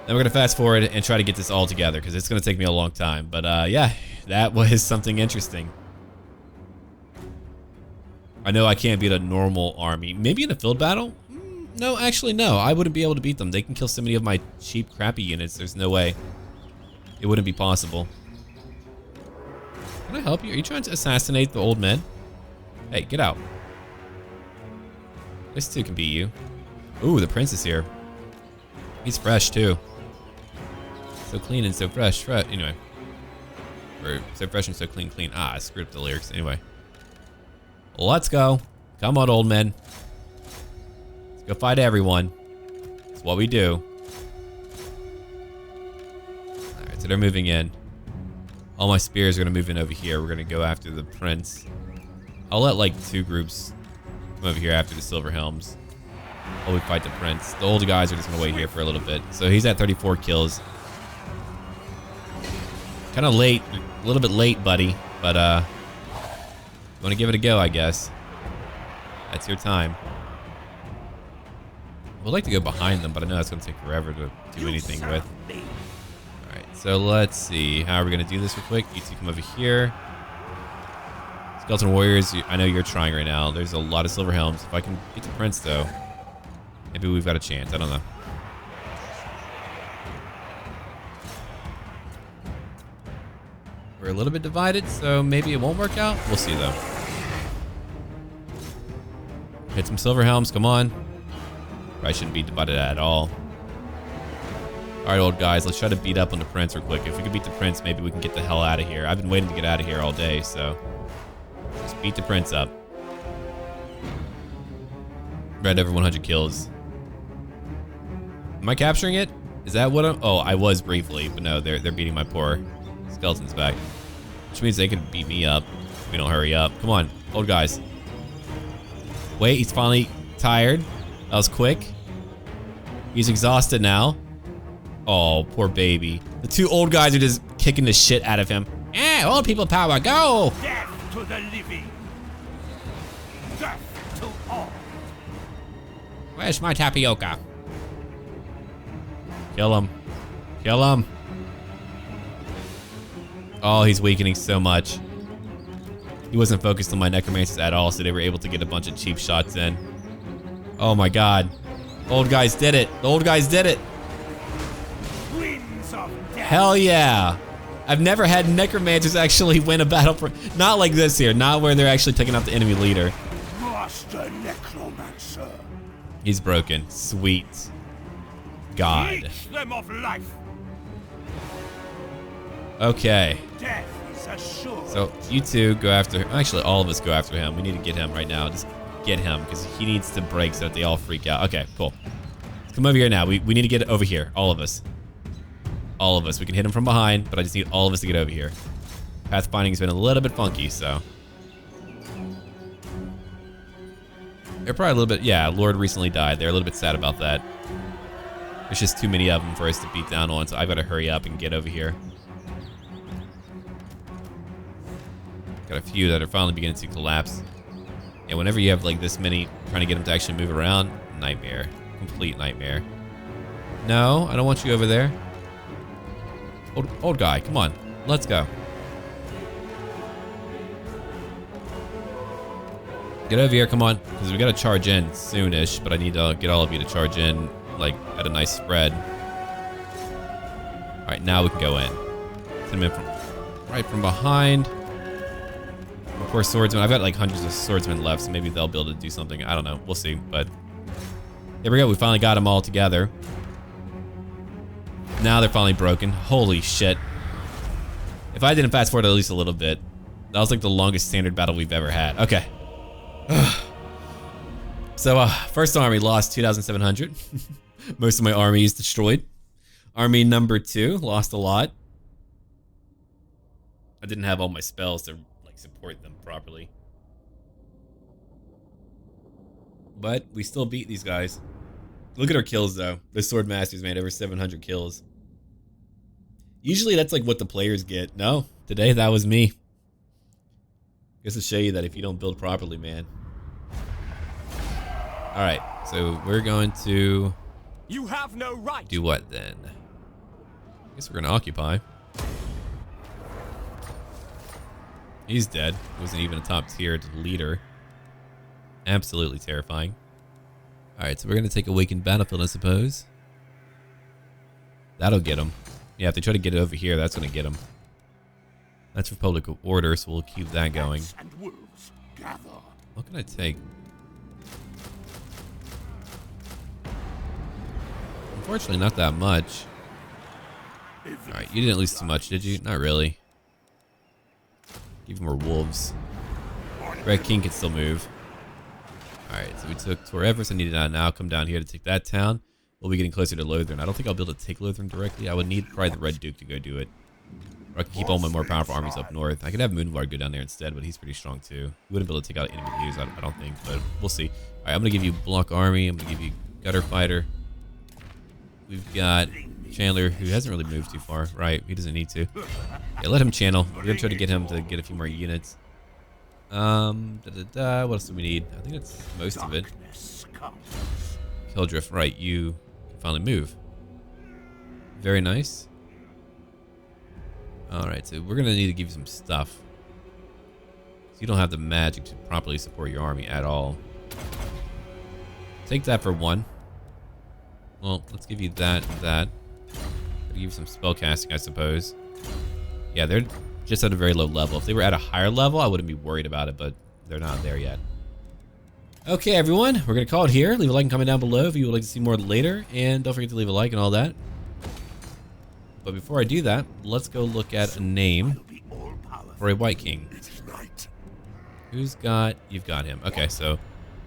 Then we're going to fast forward and try to get this all together because it's going to take me a long time. But yeah, that was something interesting. I know I can't beat a normal army. Maybe in a field battle? No, actually, no. I wouldn't be able to beat them. They can kill so many of my cheap, crappy units. There's no way. It wouldn't be possible. Can I help you? Are you trying to assassinate the old men? Hey, get out. This too can beat you. Ooh, the prince is here. He's fresh, too. So clean and so fresh. Anyway. Or so fresh and so clean. Ah, I screwed up the lyrics. Anyway. Let's go. Come on, old men. Let's go fight everyone. That's what we do. Alright, so they're moving in. All my spears are going to move in over here. We're going to go after the prince. I'll let like 2 groups come over here after the Silverhelms. While we fight the prince. The old guys are just going to wait here for a little bit. So he's at 34 kills. Kind of late. A little bit late, buddy. But, you want to give it a go, I guess. That's your time. We'd like to go behind them, but I know that's going to take forever to do anything with. Alright, so let's see. How are we going to do this real quick? You two come over here. Skeleton Warriors, I know you're trying right now. There's a lot of silver helms. If I can get to Prince, though, maybe we've got a chance. I don't know. We're a little bit divided, so maybe it won't work out. We'll see, though. Hit some silver helms. Come on. Probably shouldn't be divided at all. Alright, old guys. Let's try to beat up on the Prince real quick. If we can beat the Prince, maybe we can get the hell out of here. I've been waiting to get out of here all day, so... just beat the Prince up. Red over 100 kills. Am I capturing it? Is that what I'm... oh, I was briefly, but no, they're beating my poor skeletons back. Which means they can beat me up if we don't hurry up. Come on, old guys. Wait, he's finally tired. That was quick. He's exhausted now. Oh, poor baby. The two old guys are just kicking the shit out of him. Eh, old people power, go! Death to the living. Death to all. Where's my tapioca? Kill him. Kill him. Oh, he's weakening so much. He wasn't focused on my necromancers at all, so they were able to get a bunch of cheap shots in. Oh my god. Old guys did it. The old guys did it. Winds of death. Hell yeah. I've never had necromancers actually win a battle for... not like this here. Not where they're actually taking out the enemy leader. Master Necromancer. He's broken. Sweet. God. Teach them of life. Okay. Death is assured. So you two go after... actually, all of us go after him. We need to get him right now. Just get him, because he needs to break so that they all freak out. Okay, cool. Let's come over here now. We need to get over here. All of us. All of us. We can hit him from behind, but I just need all of us to get over here. Pathfinding has been a little bit funky, so... they're probably a little bit... yeah, Lord recently died. They're a little bit sad about that. There's just too many of them for us to beat down on, so I've got to hurry up and get over here. Got a few that are finally beginning to collapse. Yeah, whenever you have like this many, trying to get them to actually move around, nightmare. Complete nightmare. No, I don't want you over there. Old guy, come on. Let's go. Get over here, come on. Because we got to charge in soonish, but I need to get all of you to charge in, like, at a nice spread. Alright, now we can go in. Send him in from right from behind. Of course, swordsmen. I've got like hundreds of swordsmen left, so maybe they'll be able to do something. I don't know. We'll see. But there we go. We finally got them all together. Now they're finally broken. Holy shit. If I didn't fast forward at least a little bit, that was like the longest standard battle we've ever had. Okay. So, first army lost 2,700. Most of my army is destroyed. Army number 2 lost a lot. I didn't have all my spells to like support them properly. But we still beat these guys. Look at our kills though. The Swordmasters made over 700 kills. Usually that's like what the players get. No, today that was me. Just to show you that if you don't build properly, man. Alright, so we're going to... You have no right. do what then? I guess we're gonna occupy. He's dead. Wasn't even a top tiered leader. Absolutely terrifying. Alright, so we're gonna take Awakened Battlefield, I suppose. That'll get him. Yeah, if they try to get it over here, that's gonna get him. That's Republic of Order, so we'll keep that going. And wolves gather. What can I take? Unfortunately, not that much. Alright, you didn't lose too much, did you? Not really. Even more wolves. Red King can still move. Alright, so we took Tor Everest. I need to now come down here to take that town. We'll be getting closer to Lothern. I don't think I'll be able to take Lothern directly. I would need probably the Red Duke to go do it. Or I can keep all my more powerful armies up north. I could have Moonvard go down there instead, but he's pretty strong too. He wouldn't be able to take out enemy leaders, I don't think, but we'll see. Alright, I'm going to give you Block Army. I'm going to give you Gutter Fighter. We've got Chandler, who hasn't really moved too far. Right, he doesn't need to. Yeah, let him channel. We're going to try to get him to get a few more units. What else do we need? I think that's most of it. Killdrift, right, you finally move. Very nice. Alright, so we're gonna need to give you some stuff. So you don't have the magic to properly support your army at all. Take that for one. Well, let's give you that and that. I'll give you some spell casting, I suppose. Yeah, they're just at a very low level. If they were at a higher level, I wouldn't be worried about it, but they're not there yet. Okay, everyone, we're going to call it here. Leave a like and comment down below if you would like to see more later. And don't forget to leave a like and all that. But before I do that, let's go look at a name for a White King. Who's got... You've got him. Okay, so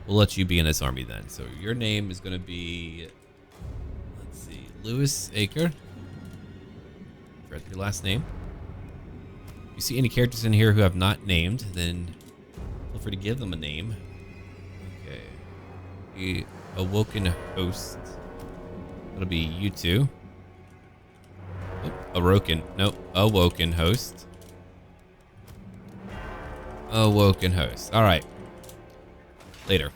we'll let you be in this army then. So your name is going to be... Let's see. Lewis Acre. Forgot your last name. If you see any characters in here who have not named, then feel free to give them a name. Okay. The Awoken Host. That'll be you two. Oh, Awoken Host. Awoken Host. Alright. Later.